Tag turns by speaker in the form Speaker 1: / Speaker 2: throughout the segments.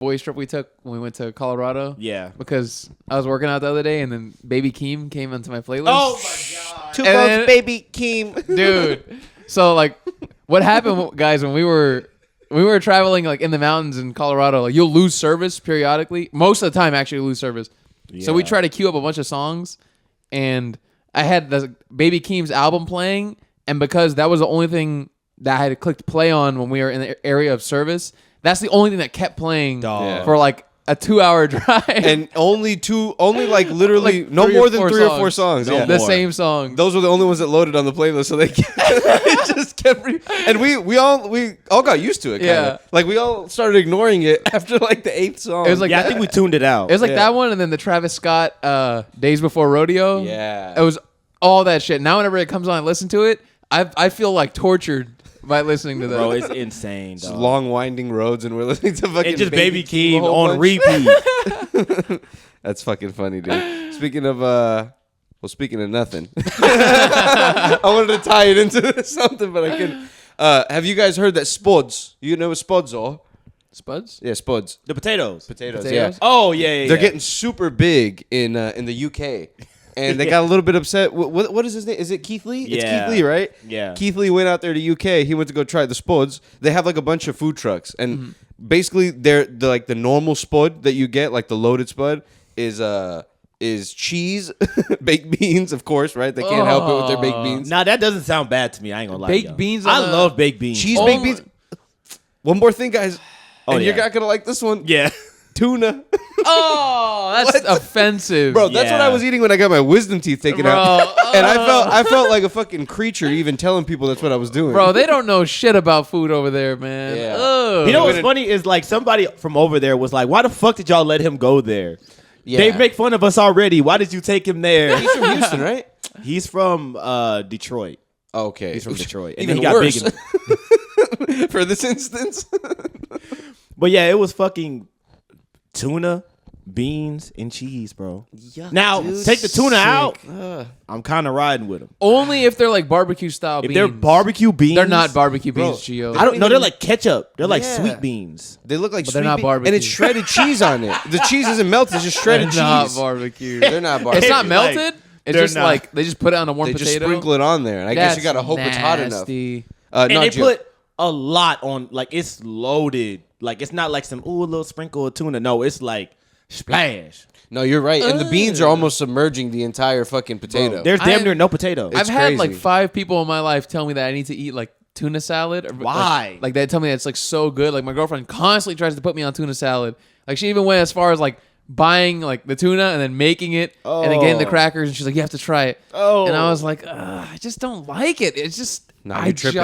Speaker 1: boys trip we took when we went to Colorado.
Speaker 2: Yeah.
Speaker 1: Because I was working out the other day and then Baby Keem came into my playlist.
Speaker 2: Oh my god.
Speaker 3: Two votes, Baby Keem.
Speaker 1: Dude. So like what happened, guys, when we were traveling like in the mountains in Colorado, like you'll lose service periodically. Most of the time actually lose service. Yeah. So we try to queue up a bunch of songs and I had the Baby Keem's album playing, and because that was the only thing that I had clicked play on when we were in the area of service, that's the only thing that kept playing for like a 2-hour drive.
Speaker 3: And only like literally like no more than 3 or 4 songs.
Speaker 1: No the same song.
Speaker 3: Those were the only ones that loaded on the playlist, so they just kept. And we all got used to it. Kinda. Like we all started ignoring it after like the 8th song.
Speaker 1: It was like
Speaker 2: I think we tuned it out.
Speaker 1: It was like that one, and then the Travis Scott Days Before Rodeo.
Speaker 3: Yeah,
Speaker 1: it was all that shit. Now whenever it comes on, I listen to it. I feel like tortured by listening to that.
Speaker 2: Bro, it's insane, dog.
Speaker 3: Long winding roads, and we're listening to fucking.
Speaker 2: It's just Baby Keem on repeat.
Speaker 3: That's fucking funny, dude. Speaking of nothing, I wanted to tie it into something, but I couldn't. Have you guys heard that Spuds? You know what Spuds are?
Speaker 1: Spuds?
Speaker 3: Yeah, Spuds.
Speaker 2: The potatoes.
Speaker 3: Potatoes. Yeah.
Speaker 2: Oh yeah.
Speaker 3: They're getting super big in the UK. And they got a little bit upset. What is his name? Is it Keith Lee?
Speaker 2: Yeah.
Speaker 3: It's Keith Lee, right?
Speaker 2: Yeah.
Speaker 3: Keith Lee went out there to UK. He went to go try the spuds. They have like a bunch of food trucks, and basically they're like the normal spud that you get, like the loaded spud, is cheese, baked beans, of course, right? They can't help it with their baked beans.
Speaker 2: Now that doesn't sound bad to me. I ain't gonna lie.
Speaker 1: Baked beans.
Speaker 2: I love baked beans.
Speaker 3: Cheese baked beans. One more thing, guys. And
Speaker 2: yeah.
Speaker 3: you're not gonna like this one.
Speaker 2: Yeah.
Speaker 3: Tuna.
Speaker 1: Oh, that's offensive.
Speaker 3: Bro, that's what I was eating when I got my wisdom teeth taken out. And I felt like a fucking creature even telling people that's what I was doing.
Speaker 1: Bro, they don't know shit about food over there, man.
Speaker 3: Yeah.
Speaker 1: Ugh.
Speaker 2: You know what's funny is like somebody from over there was like, why the fuck did y'all let him go there? Yeah. They make fun of us already. Why did you take him there?
Speaker 3: He's from Houston, right?
Speaker 2: He's from Detroit.
Speaker 3: Okay.
Speaker 2: He's from Detroit. And
Speaker 3: Even
Speaker 2: he got
Speaker 3: worse.
Speaker 2: big
Speaker 3: For this instance.
Speaker 2: But yeah, it was fucking tuna, beans, and cheese, bro. Yuck, now, take the tuna out. I'm kind of riding with them.
Speaker 1: Only if they're like barbecue style beans.
Speaker 2: If they're barbecue beans.
Speaker 1: They're not barbecue beans, Gio.
Speaker 2: I don't know. They're like ketchup. They're like sweet beans.
Speaker 3: They look like
Speaker 1: but
Speaker 3: sweet
Speaker 1: they're not barbecue.
Speaker 3: And it's shredded cheese on it. The cheese isn't melted. It's just shredded cheese.
Speaker 1: Not barbecue.
Speaker 3: They're not barbecue.
Speaker 1: It's not melted. It's just
Speaker 2: not.
Speaker 1: like they just put it on a warm
Speaker 3: they
Speaker 1: potato.
Speaker 3: They just sprinkle it on there. And I guess you got to hope it's hot enough.
Speaker 2: And they put a lot on, like it's loaded. Like it's not like some, a little sprinkle of tuna. No, it's like splash.
Speaker 3: No, you're right. And the beans are almost submerging the entire fucking potato.
Speaker 2: Bro, there's damn near no potato.
Speaker 1: I've had like 5 people in my life tell me that I need to eat like tuna salad. Or,
Speaker 2: why?
Speaker 1: Like they tell me that it's like so good. Like my girlfriend constantly tries to put me on tuna salad. Like she even went as far as like buying like the tuna and then making it and then getting the crackers. And she's like, you have to try it. And I was like, I just don't like it. It's just, I just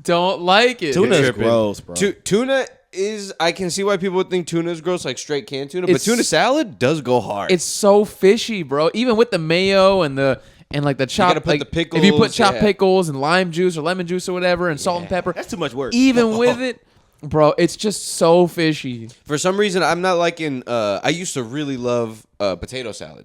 Speaker 1: don't like it.
Speaker 2: Tuna is gross, bro.
Speaker 3: Tuna is, I can see why people would think tuna is gross, like straight canned tuna, but tuna salad does go hard.
Speaker 1: It's so fishy, bro. Even with the mayo and like the chopped,
Speaker 3: you gotta put the pickles,
Speaker 1: if you put chopped pickles and lime juice or lemon juice or whatever and salt and pepper,
Speaker 2: that's too much work.
Speaker 1: Even with it, bro, it's just so fishy.
Speaker 3: For some reason, I'm not liking. I used to really love potato salad.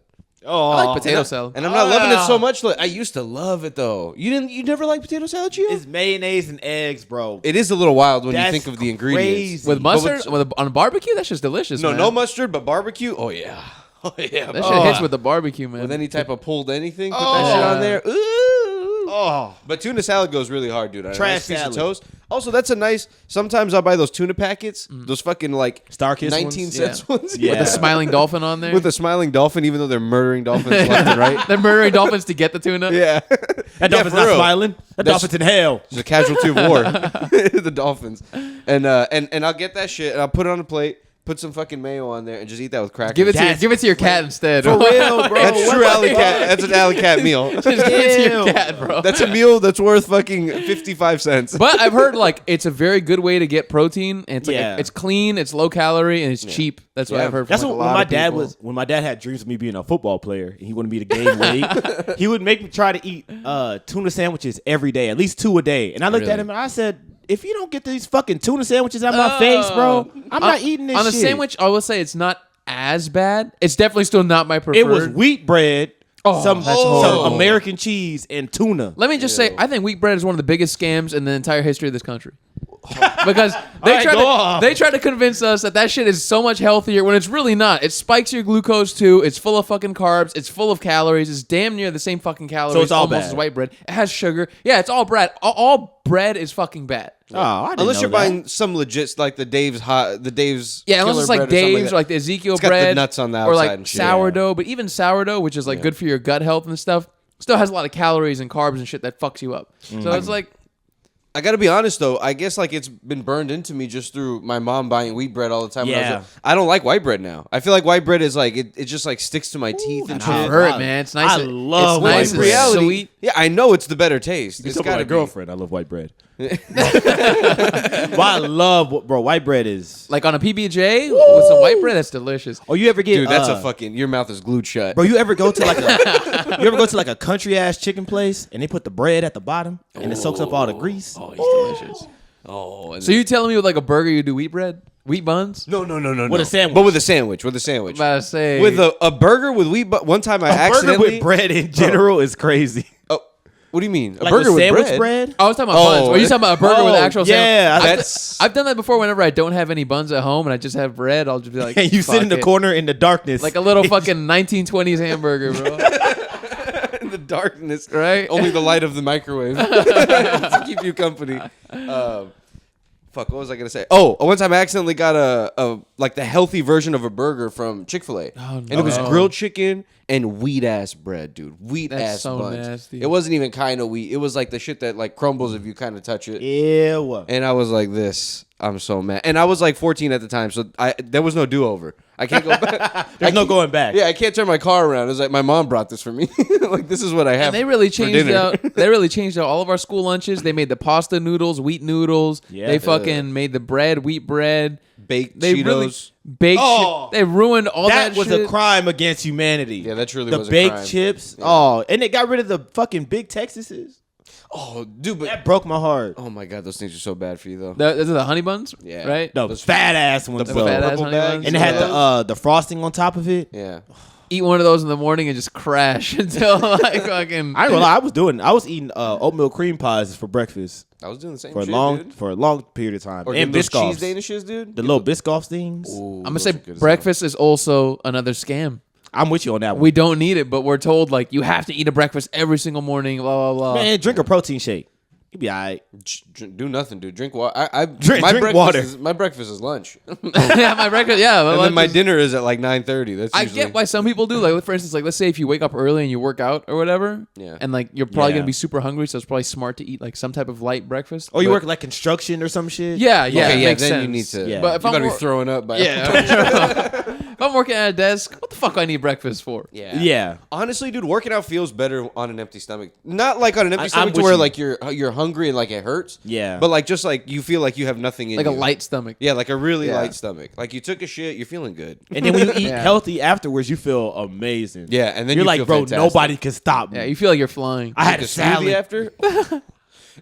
Speaker 1: Oh, I like potato salad,
Speaker 3: and I'm not loving it so much. I used to love it though. You never liked potato salad, Gio?
Speaker 2: It's mayonnaise and eggs, bro.
Speaker 3: It is a little wild when you think of the ingredients.
Speaker 1: With mustard on barbecue, that's just delicious.
Speaker 3: No,
Speaker 1: man.
Speaker 3: no mustard, but barbecue. Oh yeah, oh yeah.
Speaker 1: That shit hits with the barbecue, man.
Speaker 3: With any type of pulled anything, put that shit on there. Ooh. Oh, but tuna salad goes really hard, dude.
Speaker 2: Trash
Speaker 3: piece
Speaker 2: salad.
Speaker 3: of toast. Also, that's a nice. Sometimes I'll buy those tuna packets. Those fucking like
Speaker 2: Starkist
Speaker 3: 19 cents ones.
Speaker 1: With the smiling dolphin on there.
Speaker 3: With the smiling dolphin, even though they're murdering dolphins left and right.
Speaker 1: They're murdering dolphins to get the tuna.
Speaker 3: Yeah,
Speaker 2: that dolphin's not smiling. That dolphin's in hell.
Speaker 3: It's a casualty of war. The dolphins, and I'll get that shit and I'll put it on a plate. Put some fucking mayo on there and just eat that with crackers.
Speaker 1: Give it to your cat instead.
Speaker 2: For real, bro.
Speaker 3: That's true alley cat. That's an alley cat meal.
Speaker 1: Just give it to your cat, bro.
Speaker 3: That's a meal that's worth fucking 55 cents.
Speaker 1: But I've heard like it's a very good way to get protein. And it's like it's clean, it's low calorie, and it's cheap. That's what I've heard.
Speaker 2: That's
Speaker 1: from
Speaker 2: what when my dad had dreams of me being a football player and he wanted me to gain weight. He would make me try to eat tuna sandwiches every day, at least 2 a day. And I looked at him and I said, if you don't get these fucking tuna sandwiches out my face, bro, I'm not eating this shit.
Speaker 1: On a sandwich, I will say it's not as bad. It's definitely still not my preferred.
Speaker 2: It was wheat bread, some American cheese, and tuna.
Speaker 1: Let me just say, I think wheat bread is one of the biggest scams in the entire history of this country. Because they
Speaker 2: right, go on.
Speaker 1: try to convince us that shit is so much healthier when it's really not. It spikes your glucose too. It's full of fucking carbs. It's full of calories. It's damn near the same fucking calories.
Speaker 2: So it's all
Speaker 1: almost
Speaker 2: bad.
Speaker 1: as white bread. It has sugar. Yeah, it's all bread. All bread is fucking bad.
Speaker 2: Oh, I didn't
Speaker 3: Unless
Speaker 2: know
Speaker 3: you're
Speaker 2: that.
Speaker 3: buying some legit, like the Dave's
Speaker 1: Yeah, unless
Speaker 3: killer
Speaker 1: it's like
Speaker 3: bread or something
Speaker 1: Dave's
Speaker 3: that.
Speaker 1: or like the Ezekiel
Speaker 3: It's got the
Speaker 1: bread.
Speaker 3: nuts on the
Speaker 1: or
Speaker 3: outside
Speaker 1: like
Speaker 3: and shit.
Speaker 1: sourdough. But even sourdough, which is like good for your gut health and stuff, still has a lot of calories and carbs and shit that fucks you up. So it's like,
Speaker 3: I gotta be honest though. I guess like it's been burned into me just through my mom buying wheat bread all the time. when I was
Speaker 2: Yeah.
Speaker 3: young. I don't like white bread now. I feel like white bread is like it just like sticks to my teeth and
Speaker 1: I
Speaker 3: shit.
Speaker 1: prefer it, man. It's nice.
Speaker 2: I love
Speaker 1: it's
Speaker 2: white
Speaker 1: nice
Speaker 3: In
Speaker 1: and
Speaker 2: bread.
Speaker 3: reality,
Speaker 1: sweet.
Speaker 3: yeah, I know it's the better taste.
Speaker 2: It's
Speaker 3: It's
Speaker 2: got
Speaker 3: got
Speaker 2: my
Speaker 3: to be.
Speaker 2: girlfriend. I love white bread. Well, I love, bro. White bread is.
Speaker 1: Like on a PB&J with some white bread, that's delicious.
Speaker 2: Oh, you ever get?
Speaker 3: Dude, that's a fucking. Your mouth is glued shut.
Speaker 2: Bro, you ever go to like a you ever go to like a country ass chicken place and they put the bread at the bottom and it soaks up all the grease?
Speaker 1: Oh, it's delicious.
Speaker 3: Oh, and
Speaker 1: So you telling me with like a burger you do wheat bread? Wheat buns?
Speaker 3: no.
Speaker 2: With a sandwich.
Speaker 3: But with a sandwich. With a sandwich.
Speaker 1: I'm about to say.
Speaker 3: With a burger with wheat. But one time I
Speaker 2: a burger
Speaker 3: accidentally.
Speaker 2: with bread in general is crazy.
Speaker 3: Oh, what do you mean? A
Speaker 2: Like
Speaker 3: burger
Speaker 2: with
Speaker 3: with
Speaker 2: sandwich bread?
Speaker 1: I was talking about
Speaker 3: Oh,
Speaker 1: buns. Are you talking about a burger with
Speaker 2: oh,
Speaker 1: actual
Speaker 2: yeah,
Speaker 1: sandwich?
Speaker 3: that's-
Speaker 1: I've done that before whenever I don't have any buns at home and I just have bread. I'll just be like,
Speaker 2: And you sit
Speaker 1: fuck
Speaker 2: in the
Speaker 1: it.
Speaker 2: corner in the darkness.
Speaker 1: Like a little fucking 1920s hamburger, bro.
Speaker 3: in the darkness.
Speaker 1: Right?
Speaker 3: Only the light of the microwave to keep you company. Fuck, what was I gonna say? Oh, one time I accidentally got a like the healthy version of a burger from Chick-fil-A.
Speaker 1: Oh,
Speaker 3: And it was
Speaker 1: no.
Speaker 3: grilled chicken and wheat ass bread, dude. Wheat
Speaker 1: That's
Speaker 3: ass
Speaker 1: so
Speaker 3: buns.
Speaker 1: nasty.
Speaker 3: It wasn't even kind of wheat. It was like the shit that like crumbles if you kind of touch it.
Speaker 2: Ew.
Speaker 3: And I was like, this, I'm so mad. And I was like 14 at the time, so there was no do-over. I can't go back.
Speaker 2: There's no going back.
Speaker 3: Yeah, I can't turn my car around. It was like my mom brought this for me. Like this is what I have.
Speaker 1: And they really
Speaker 3: for
Speaker 1: changed
Speaker 3: dinner.
Speaker 1: out. They really changed out all of our school lunches. They made the pasta noodles, wheat noodles.
Speaker 2: Yeah.
Speaker 1: They fucking made the bread, wheat bread.
Speaker 3: Baked
Speaker 1: They
Speaker 3: Cheetos.
Speaker 1: really baked.
Speaker 2: Oh.
Speaker 1: They ruined all that.
Speaker 2: That was
Speaker 1: shit.
Speaker 2: a crime against humanity.
Speaker 3: Yeah, that truly
Speaker 2: the
Speaker 3: was a
Speaker 2: baked
Speaker 3: crime.
Speaker 2: chips. Oh, and they got rid of the fucking big Texases.
Speaker 3: Oh, dude, but
Speaker 2: That broke my heart.
Speaker 3: oh my god, those things are so bad for you though.
Speaker 1: Those are the honey buns.
Speaker 3: Yeah.
Speaker 1: Right.
Speaker 2: The fat ass ones.
Speaker 3: The
Speaker 2: though.
Speaker 1: fat ass
Speaker 3: purple
Speaker 1: honey
Speaker 3: bags.
Speaker 1: buns.
Speaker 2: And it had the frosting on top of it.
Speaker 3: Yeah.
Speaker 1: Eat one of those in the morning and just crash until like fucking.
Speaker 2: I ain't gonna lie, I was eating oatmeal cream pies for breakfast
Speaker 3: I was doing the same
Speaker 2: for
Speaker 3: shit,
Speaker 2: a
Speaker 3: dude.
Speaker 2: long period of time.
Speaker 3: Or
Speaker 2: And
Speaker 3: getting those
Speaker 2: Biscoffs.
Speaker 3: cheese Danishes, dude.
Speaker 2: The little Biscoff things.
Speaker 3: Ooh,
Speaker 1: I'm gonna
Speaker 3: those
Speaker 1: say
Speaker 3: are good as
Speaker 1: breakfast is also another scam.
Speaker 2: I'm with you on that one.
Speaker 1: We don't need it, but we're told like you have to eat a breakfast every single morning. Blah blah blah.
Speaker 2: Man, drink a protein shake. You be alright.
Speaker 3: hell. Do nothing, dude. Drink water.
Speaker 2: Drink
Speaker 3: breakfast
Speaker 2: water.
Speaker 3: My breakfast is lunch. and
Speaker 1: Yeah, my breakfast. Yeah, my
Speaker 3: then
Speaker 1: lunch
Speaker 3: my
Speaker 1: is-
Speaker 3: dinner is at like 9:30. That's
Speaker 1: I
Speaker 3: usually,
Speaker 1: get why some people do. Like, for instance, like let's say if you wake up early and you work out or whatever,
Speaker 3: Yeah.
Speaker 1: and like you're probably
Speaker 2: Yeah.
Speaker 1: gonna be super hungry, so it's probably smart to eat like some type of light breakfast.
Speaker 2: Or you
Speaker 1: But-
Speaker 2: work like construction or some shit.
Speaker 1: Yeah, yeah,
Speaker 3: Okay,
Speaker 1: it
Speaker 3: yeah.
Speaker 1: makes
Speaker 3: Then
Speaker 1: sense.
Speaker 3: you need to.
Speaker 2: Yeah.
Speaker 1: But if
Speaker 3: you
Speaker 1: I'm
Speaker 3: better be
Speaker 1: wor-
Speaker 3: throwing up by.
Speaker 1: Yeah. If I'm working at a desk, what the fuck do I need breakfast for?
Speaker 3: Yeah.
Speaker 2: Yeah.
Speaker 3: Honestly, dude, working out feels better on an empty stomach. Not like on an empty
Speaker 2: I'm
Speaker 3: stomach to
Speaker 2: with
Speaker 3: where
Speaker 2: you.
Speaker 3: like you're hungry and like it hurts.
Speaker 2: Yeah.
Speaker 3: But like just like you feel like you have nothing in
Speaker 1: Like
Speaker 3: you.
Speaker 1: a light stomach.
Speaker 3: Yeah, like a really
Speaker 1: Yeah.
Speaker 3: light stomach. Like you took a shit, you're feeling good.
Speaker 2: And then when you eat
Speaker 1: Yeah.
Speaker 2: healthy afterwards, you feel amazing.
Speaker 3: Yeah, and then
Speaker 2: you're
Speaker 3: you
Speaker 2: like,
Speaker 3: feel
Speaker 2: bro,
Speaker 3: fantastic.
Speaker 2: nobody can stop me.
Speaker 1: Yeah, you feel like you're flying.
Speaker 2: I had
Speaker 3: Like
Speaker 2: a
Speaker 3: smoothie
Speaker 2: salad.
Speaker 3: after.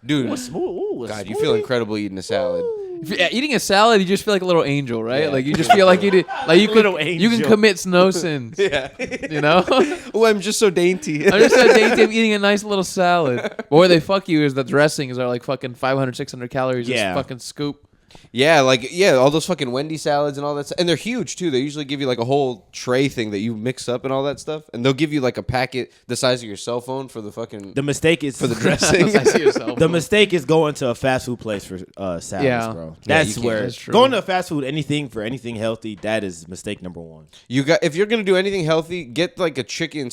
Speaker 3: Dude,
Speaker 2: Ooh,
Speaker 3: God, you feel incredible eating a salad.
Speaker 1: If you're eating a salad, you just feel like a little angel, right?
Speaker 3: Yeah.
Speaker 1: Like you just feel like you did, like you
Speaker 2: Little
Speaker 1: could, you can
Speaker 2: angel.
Speaker 1: commit no sins.
Speaker 3: Yeah.
Speaker 1: You know,
Speaker 3: Oh, I'm just so dainty.
Speaker 1: I'm just so dainty of eating a nice little salad. But where they fuck you is the dressings are like fucking 500, 600 calories.
Speaker 2: Yeah.
Speaker 1: Just fucking scoop.
Speaker 3: Yeah, like all those fucking Wendy salads and all that stuff. And they're huge too. They usually give you like a whole tray thing that you mix up and all that stuff. And they'll give you like a packet the size of your cell phone for the fucking
Speaker 2: The mistake is
Speaker 3: for the dressing.
Speaker 1: I see yourself.
Speaker 2: The mistake is going to a fast food place for salads,
Speaker 1: Yeah.
Speaker 2: bro.
Speaker 3: Yeah,
Speaker 2: That's
Speaker 3: you can't.
Speaker 2: where
Speaker 1: That's true.
Speaker 2: going to a fast food anything for anything healthy. That is mistake number one.
Speaker 3: You got if you're gonna do anything healthy, get like a chicken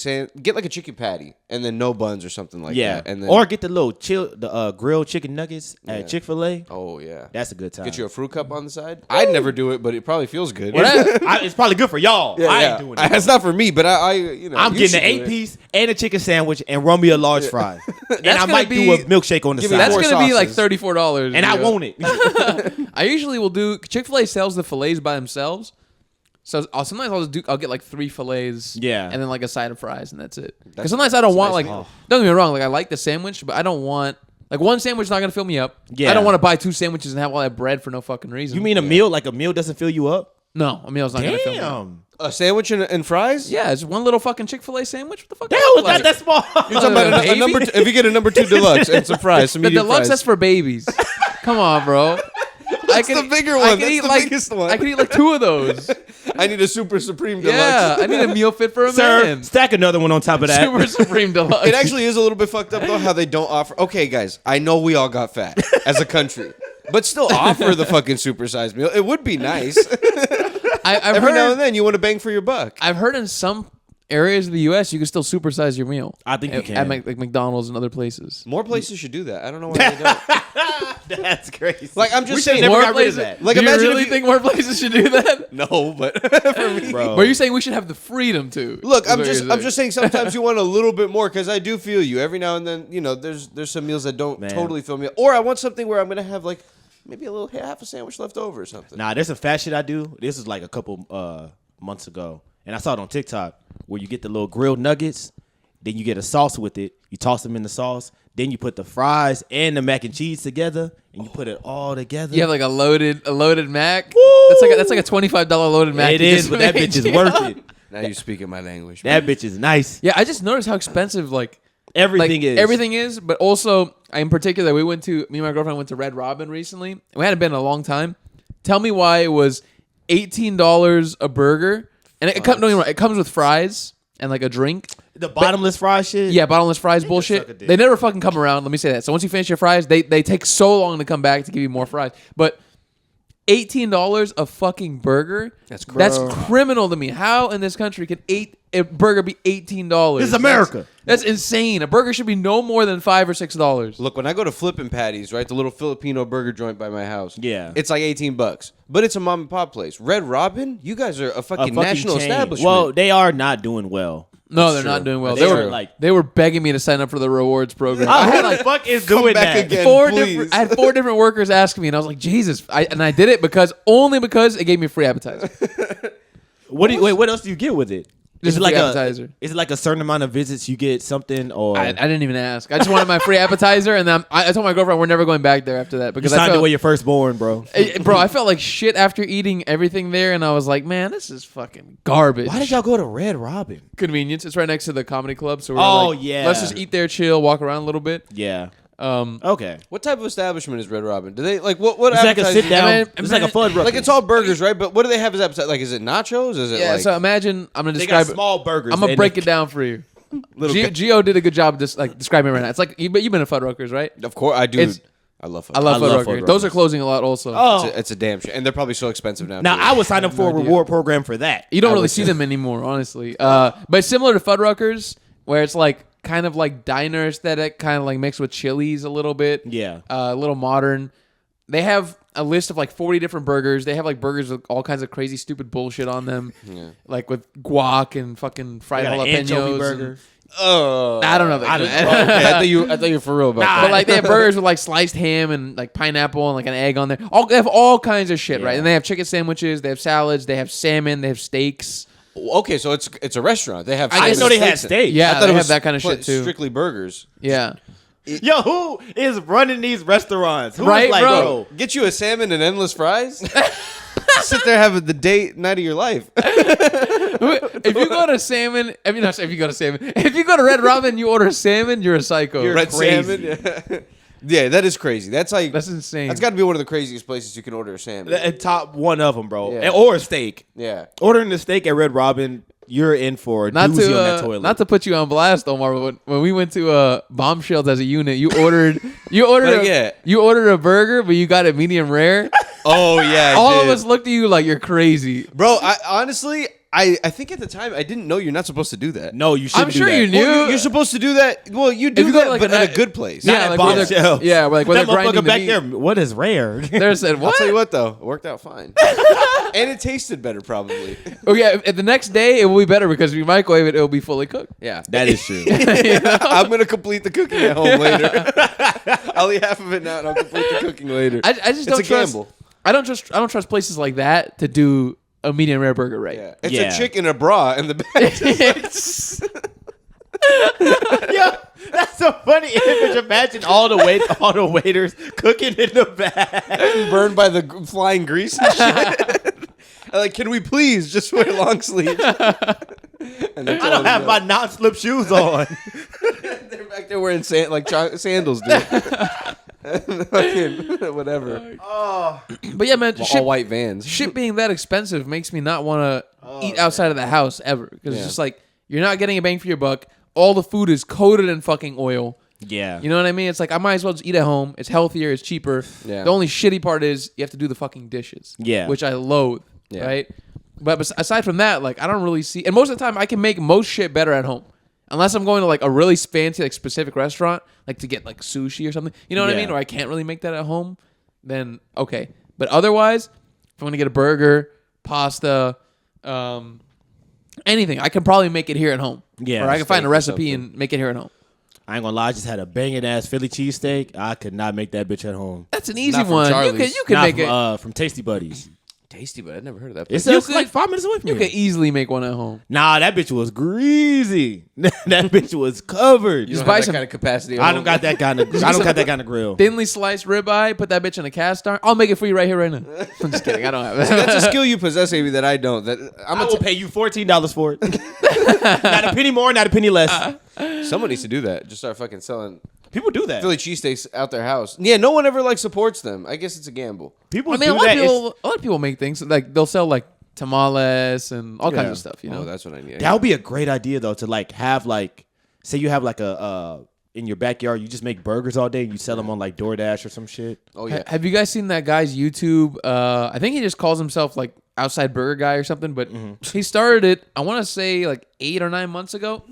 Speaker 3: patty and then no buns or something like
Speaker 2: Yeah,
Speaker 3: that. And then
Speaker 2: or get the little grilled chicken nuggets at Chick-fil-A.
Speaker 3: oh yeah,
Speaker 2: That's a good time.
Speaker 3: get you a fruit cup on the side. I'd never do it, but it probably feels good.
Speaker 2: It's probably good for y'all.
Speaker 3: Yeah,
Speaker 2: I
Speaker 3: yeah.
Speaker 2: ain't doing it.
Speaker 3: It's not for me, but I you know
Speaker 2: I'm
Speaker 3: you
Speaker 2: getting
Speaker 3: should
Speaker 2: an
Speaker 3: do it.
Speaker 2: 8-piece and a chicken sandwich and run me a large fry. And I
Speaker 1: gonna
Speaker 2: might
Speaker 1: be-
Speaker 2: do a milkshake on the
Speaker 3: Give me
Speaker 2: side.
Speaker 1: That's
Speaker 3: four
Speaker 1: gonna be like
Speaker 3: sauces.
Speaker 1: $34.
Speaker 2: And I
Speaker 1: you know?
Speaker 2: want it.
Speaker 1: I usually will do Chick-fil-A sells the fillets by themselves. So sometimes I'll get like 3 fillets,
Speaker 2: Yeah.
Speaker 1: and then like a side of fries, and that's it. Because sometimes I don't want
Speaker 3: nice
Speaker 1: like,
Speaker 3: meal.
Speaker 1: don't get me wrong, like I like the sandwich, but I don't want like one sandwich is not gonna fill me up.
Speaker 2: Yeah.
Speaker 1: I don't want to buy 2 sandwiches and have all that bread for no fucking reason.
Speaker 2: You mean a meal? Like a meal doesn't fill you up?
Speaker 1: no? A meal's not gonna fill me up.
Speaker 2: Damn.
Speaker 3: A sandwich and fries.
Speaker 1: Yeah, it's one little fucking Chick-fil-A sandwich. What the fuck?
Speaker 2: The
Speaker 1: does
Speaker 2: hell
Speaker 1: it
Speaker 2: is
Speaker 1: look
Speaker 2: that? That's small.
Speaker 3: You're talking about a number two, if you get a number 2 deluxe and some fries, some
Speaker 1: the
Speaker 3: medium
Speaker 1: deluxe
Speaker 3: fries.
Speaker 1: that's for babies. Come on, bro.
Speaker 3: That's the bigger one. That's the biggest one.
Speaker 1: I can eat like 2 of those.
Speaker 3: I need a Super Supreme Deluxe.
Speaker 1: Yeah, I need a meal fit for a
Speaker 2: Sir,
Speaker 1: man.
Speaker 2: stack another one on top of that.
Speaker 1: Super Supreme Deluxe.
Speaker 3: It actually is a little bit fucked up though how they don't offer. Okay, guys, I know we all got fat as a country, but still offer the fucking supersized meal. It would be nice.
Speaker 1: I've
Speaker 3: Every
Speaker 1: heard,
Speaker 3: now and then you want to bang for your buck.
Speaker 1: I've heard in some areas of the U.S. you can still supersize your meal.
Speaker 2: I think you
Speaker 1: at,
Speaker 2: can.
Speaker 1: at like McDonald's and other places.
Speaker 3: More places should do that. I don't know why they don't.
Speaker 2: That's crazy.
Speaker 3: Like I'm just
Speaker 2: We
Speaker 3: saying,
Speaker 2: should've never
Speaker 1: More
Speaker 2: got rid of
Speaker 1: places.
Speaker 2: that.
Speaker 3: Like
Speaker 1: Do you
Speaker 3: imagine
Speaker 1: really
Speaker 3: if you,
Speaker 1: think more places should do that?
Speaker 3: no, but for me,
Speaker 2: Bro.
Speaker 1: But are you saying we should have the freedom to?
Speaker 3: Look,
Speaker 1: is
Speaker 3: I'm
Speaker 1: what you're
Speaker 3: just saying sometimes you want a little bit more because I do feel you. Every now and then, you know, there's some meals that don't
Speaker 2: Man.
Speaker 3: totally fill me up, or I want something where I'm gonna have like maybe a little half a sandwich left over or something.
Speaker 2: Nah, there's some fat shit I do. This is like a couple months ago, and I saw it on TikTok where you get the little grilled nuggets, then you get a sauce with it. You toss them in the sauce, then you put the fries and the mac and cheese together, and you put it all together.
Speaker 1: You have like a loaded Mac.
Speaker 2: Woo!
Speaker 1: That's like a $25 loaded Mac.
Speaker 2: It
Speaker 1: you
Speaker 2: is,
Speaker 1: just
Speaker 2: but that
Speaker 1: made.
Speaker 2: bitch is worth it.
Speaker 3: Now you're speaking my language.
Speaker 2: That bitch is nice.
Speaker 1: Yeah, I just noticed how expensive
Speaker 2: Everything is.
Speaker 1: Everything is, but also in particular, me and my girlfriend went to Red Robin recently. We hadn't been in a long time. Tell me why it was $18 a burger, and don't get me wrong, it comes with fries and like a drink.
Speaker 2: The bottomless fries shit.
Speaker 1: Yeah, bottomless fries
Speaker 2: suck a
Speaker 1: bullshit.
Speaker 2: dick.
Speaker 1: They never fucking come around. Let me say that. So once you finish your fries, they take so long to come back to give you more fries. But $18 a fucking burger?
Speaker 3: That's
Speaker 1: That's criminal to me. How in this country can a burger be $18?
Speaker 2: This is America.
Speaker 1: That's insane. A burger should be no more than $5 or $6.
Speaker 3: Look, when I go to Flippin' Patties, right, the little Filipino burger joint by my house,
Speaker 2: Yeah.
Speaker 3: it's like $18, but it's a mom and pop place. Red Robin, you guys are a fucking national
Speaker 2: chain.
Speaker 3: establishment.
Speaker 2: Well, they are not doing well.
Speaker 1: No, they're not doing well.
Speaker 2: They
Speaker 1: They
Speaker 2: are
Speaker 1: were
Speaker 2: like-
Speaker 1: they were begging me to sign up for the rewards program.
Speaker 2: I
Speaker 1: I had
Speaker 2: who
Speaker 1: like
Speaker 2: the fuck is
Speaker 3: come
Speaker 2: doing
Speaker 3: back
Speaker 2: that?
Speaker 3: again.
Speaker 1: four
Speaker 3: please.
Speaker 1: different. I had 4 different workers ask me, and I was like, Jesus! I did it because it gave me a free appetizer.
Speaker 2: What else do you get with it?
Speaker 1: Just
Speaker 2: Is it
Speaker 1: a
Speaker 2: like
Speaker 1: free
Speaker 2: a
Speaker 1: appetizer.
Speaker 2: Is it like a certain amount of visits you get something or
Speaker 1: I didn't even ask. I just wanted my free appetizer, and then I told my girlfriend we're never going back there after that
Speaker 2: you
Speaker 1: because I
Speaker 2: signed
Speaker 1: felt,
Speaker 2: away your firstborn, bro?
Speaker 1: bro, I felt like shit after eating everything there, and I was like, man, this is fucking garbage.
Speaker 2: Why did y'all go to Red Robin?
Speaker 1: Convenience? It's right next to the comedy club, so we're
Speaker 2: Oh,
Speaker 1: like,
Speaker 2: yeah.
Speaker 1: let's just eat there, chill, walk around a little bit.
Speaker 2: Yeah.
Speaker 1: Um,
Speaker 2: Okay.
Speaker 3: What type of establishment is Red Robin? Do they like what
Speaker 2: It's like a
Speaker 3: appetizers-
Speaker 2: sit down.
Speaker 1: I mean,
Speaker 2: It's like a Fudd Rucker.
Speaker 3: Like it's all burgers, right? But what do they have as appetite? Like, is it nachos? Is it
Speaker 1: yeah,
Speaker 3: like
Speaker 1: so imagine I'm gonna
Speaker 2: They got
Speaker 1: describe it.
Speaker 2: small burgers.
Speaker 1: I'm gonna
Speaker 2: and
Speaker 1: break
Speaker 2: they-
Speaker 1: it down for you.
Speaker 3: little?
Speaker 1: Gio did a good job describing it right now. It's like you've been to Fuddruckers, right?
Speaker 3: Of course, I do.
Speaker 1: It's-
Speaker 3: I love.
Speaker 1: I love
Speaker 2: I love
Speaker 1: Fuddruckers.
Speaker 2: Fuddruckers.
Speaker 1: Those are closing a lot also.
Speaker 2: Oh.
Speaker 3: It's a damn shit, and they're probably so expensive now.
Speaker 2: Now
Speaker 3: too.
Speaker 2: I would sign up for a
Speaker 1: idea.
Speaker 2: reward program for that.
Speaker 1: You don't
Speaker 2: I
Speaker 1: really
Speaker 2: would
Speaker 1: see
Speaker 2: say.
Speaker 1: them anymore, honestly. But similar to Fuddruckers, where it's like kind of like diner aesthetic, kind of like mixed with Chili's a little bit.
Speaker 2: Yeah.
Speaker 1: A little modern. They have a list of like 40 different burgers. They have like burgers with all kinds of crazy, stupid bullshit on them, like with guac and fucking fried
Speaker 2: They got an
Speaker 1: jalapenos.
Speaker 2: anchovy
Speaker 1: and-
Speaker 2: burger.
Speaker 1: I don't know.
Speaker 2: I don't know.
Speaker 3: Okay, I thought you were for real about
Speaker 1: But
Speaker 3: that.
Speaker 1: like they have burgers with like sliced ham and like pineapple and like an egg on there. They have all kinds of shit, right?
Speaker 2: Yeah.
Speaker 1: And they have chicken sandwiches, they have salads, they have salmon, they have steaks.
Speaker 3: Okay, so it's a restaurant. They have.
Speaker 2: I didn't know they had steak.
Speaker 1: Yeah,
Speaker 3: I thought
Speaker 1: they
Speaker 3: it
Speaker 1: have
Speaker 3: was
Speaker 1: that kind of shit too.
Speaker 3: Strictly burgers.
Speaker 1: Yeah.
Speaker 2: Yo, who is running these restaurants? Who is
Speaker 1: Right,
Speaker 2: like,
Speaker 1: bro?
Speaker 3: Get you a salmon and endless fries. Sit there having the night of your life.
Speaker 1: If you go to salmon, I mean, not if you go to salmon. If you go to Red Robin, you order salmon, you're a psycho.
Speaker 2: You're
Speaker 3: Red
Speaker 2: crazy.
Speaker 3: salmon. Yeah, that is crazy. That's like
Speaker 1: That's insane.
Speaker 3: That's got to be one of the craziest places you can order a salmon.
Speaker 2: And top one of them, bro.
Speaker 3: Yeah.
Speaker 2: Or a steak.
Speaker 3: Yeah.
Speaker 2: Ordering the steak at Red Robin, you're in for a
Speaker 1: not
Speaker 2: doozy
Speaker 1: to
Speaker 2: on that toilet.
Speaker 1: not to put you on blast, Omar, but when we went to Bombshells as a unit, you ordered a burger, but you got it medium rare.
Speaker 3: Oh yeah.
Speaker 1: All of us looked at you like you're crazy.
Speaker 3: Bro, I think at the time I didn't know you're not supposed to do that.
Speaker 2: No, you shouldn't
Speaker 1: I'm sure
Speaker 2: do that.
Speaker 1: you knew.
Speaker 3: Well, you're supposed to do that. Well, you do
Speaker 1: you go
Speaker 3: that,
Speaker 1: to, like,
Speaker 3: but
Speaker 1: a-
Speaker 3: at a good place.
Speaker 2: Not
Speaker 1: Yeah,
Speaker 2: at
Speaker 1: like where they're-
Speaker 2: Bombshells.
Speaker 1: yeah, where
Speaker 2: that
Speaker 1: they're grinding
Speaker 2: motherfucker
Speaker 1: the
Speaker 2: back
Speaker 1: meat.
Speaker 2: there, what is rare?
Speaker 1: There said
Speaker 3: I'll
Speaker 1: what?
Speaker 3: tell you what though, it worked out fine, and it tasted better probably.
Speaker 1: Oh yeah, the next day it will be better because if you microwave it, it will be fully cooked.
Speaker 3: Yeah,
Speaker 2: That is true.
Speaker 3: I'm gonna complete the cooking at home later. I'll eat half of it now, and I'll complete the cooking later.
Speaker 1: I just
Speaker 3: It's
Speaker 1: don't
Speaker 3: a
Speaker 1: trust.
Speaker 3: gamble.
Speaker 1: I don't trust places like that to do a medium rare burger right.
Speaker 3: Yeah, it's
Speaker 2: Yeah.
Speaker 3: a chick in a bra in the back.
Speaker 2: Yo, that's a funny image. Imagine all the waiters cooking in the bag.
Speaker 3: Burned by the flying grease and shit. I'm like, can we please just wear long sleeves? And
Speaker 2: I don't have my non-slip shoes on.
Speaker 3: They're back there wearing sandals, dude. Fucking whatever.
Speaker 1: But yeah, man,
Speaker 3: All white vans.
Speaker 1: shit being that expensive makes me not want to eat outside of the house ever. Because it's just like, you're not getting a bang for your buck. All the food is coated in fucking oil.
Speaker 2: Yeah.
Speaker 1: You know what I mean? It's like, I might as well just eat at home. It's healthier. It's cheaper.
Speaker 3: Yeah.
Speaker 1: The only shitty part is you have to do the fucking dishes.
Speaker 2: Yeah.
Speaker 1: Which I loathe.
Speaker 3: Yeah.
Speaker 1: Right? But aside from that, like, I don't really see... And most of the time, I can make most shit better at home. Unless I'm going to, like, a really fancy, like, specific restaurant, like, to get, like, sushi or something. You know what I mean? Or I can't really make that at home. Then, okay. But otherwise, if I'm going to get a burger, pasta, anything, I can probably make it here at home.
Speaker 2: Yeah,
Speaker 1: Or I can find a
Speaker 3: steak or
Speaker 1: recipe
Speaker 3: something.
Speaker 1: and make it here at home.
Speaker 2: I ain't gonna lie, I just had a banging ass Philly cheesesteak. I could not make that bitch at home.
Speaker 1: That's an easy
Speaker 3: Not from
Speaker 1: one.
Speaker 3: Charlie's.
Speaker 1: You can
Speaker 2: Not
Speaker 1: make
Speaker 2: from,
Speaker 1: it.
Speaker 2: from Tasty Buddies.
Speaker 3: Tasty, but I've never heard of that.
Speaker 2: It's
Speaker 1: You
Speaker 2: just
Speaker 1: could-
Speaker 2: like 5 minutes away from
Speaker 1: You
Speaker 2: here.
Speaker 1: can easily make one at home.
Speaker 2: Nah, that bitch was greasy. That bitch was covered.
Speaker 3: You don't
Speaker 1: buy
Speaker 3: have that
Speaker 1: some-
Speaker 3: kind of capacity.
Speaker 2: I don't got that kind of. I don't got that kind of grill.
Speaker 1: Thinly sliced ribeye, put that bitch in a cast iron. I'll make it for you right here, right now. I'm just kidding. I don't have that.
Speaker 3: That's a skill you possess, Amy, that I don't. That I'm
Speaker 2: I will pay you $14 for it. Not a penny more, not a penny less.
Speaker 3: Someone needs to do that. Just start fucking selling
Speaker 2: People do that.
Speaker 3: Philly cheesesteaks out their house. Yeah, no one ever like supports them. I guess it's a gamble.
Speaker 2: People
Speaker 1: I mean,
Speaker 2: do
Speaker 1: a lot,
Speaker 2: that.
Speaker 1: a lot of people make things like they'll sell like tamales and all kinds
Speaker 2: Yeah.
Speaker 1: of stuff. You know,
Speaker 3: Oh, that's what I need.
Speaker 2: That would be a great idea though, to like have like, say you have like a in your backyard, you just make burgers all day and you sell them on like DoorDash or some shit.
Speaker 3: Oh yeah.
Speaker 1: Have you guys seen that guy's YouTube? I think he just calls himself like Outside Burger Guy or something, but he started it, I want to say like 8 or 9 months ago.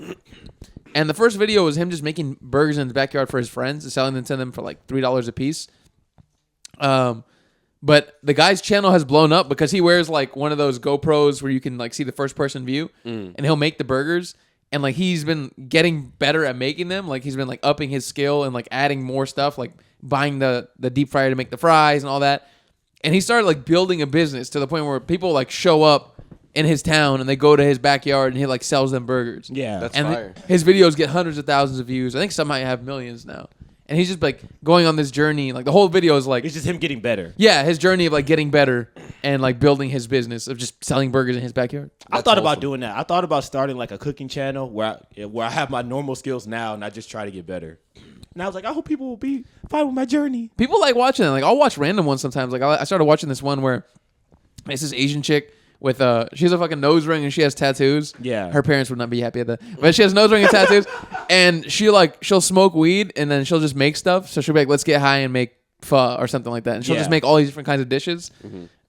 Speaker 1: And the first video was him just making burgers in his backyard for his friends and selling them to them for like $3 a piece. But the guy's channel has blown up because he wears like one of those GoPros where you can like see the first person view, and he'll make the burgers. And like he's been getting better at making them. Like he's been like upping his skill and like adding more stuff, like buying the deep fryer to make the fries and all that. And he started like building a business to the point where people like show up in his town and they go to his backyard and he like sells them burgers.
Speaker 2: Yeah.
Speaker 3: That's
Speaker 1: And
Speaker 3: fire.
Speaker 1: his videos get hundreds of thousands of views. I think some might have millions now. And he's just like going on this journey. Like the whole video is like,
Speaker 2: It's just him getting better.
Speaker 1: yeah, his journey of like getting better and like building his business of just selling burgers in his backyard.
Speaker 2: I thought about doing that. I thought about starting like a cooking channel where I have my normal skills now and I just try to get better. And I was like, I hope people will be fine with my journey.
Speaker 1: People like watching it. Like I'll watch random ones sometimes. Like I started watching this one where it's this Asian chick with she has a fucking nose ring and she has tattoos.
Speaker 2: Yeah.
Speaker 1: Her parents would not be happy at that. But she has a nose ring and tattoos. And she'll smoke weed and then she'll just make stuff. So she'll be like, let's get high and make pho or something like that. And she'll
Speaker 2: Yeah.
Speaker 1: just make all these different kinds of dishes.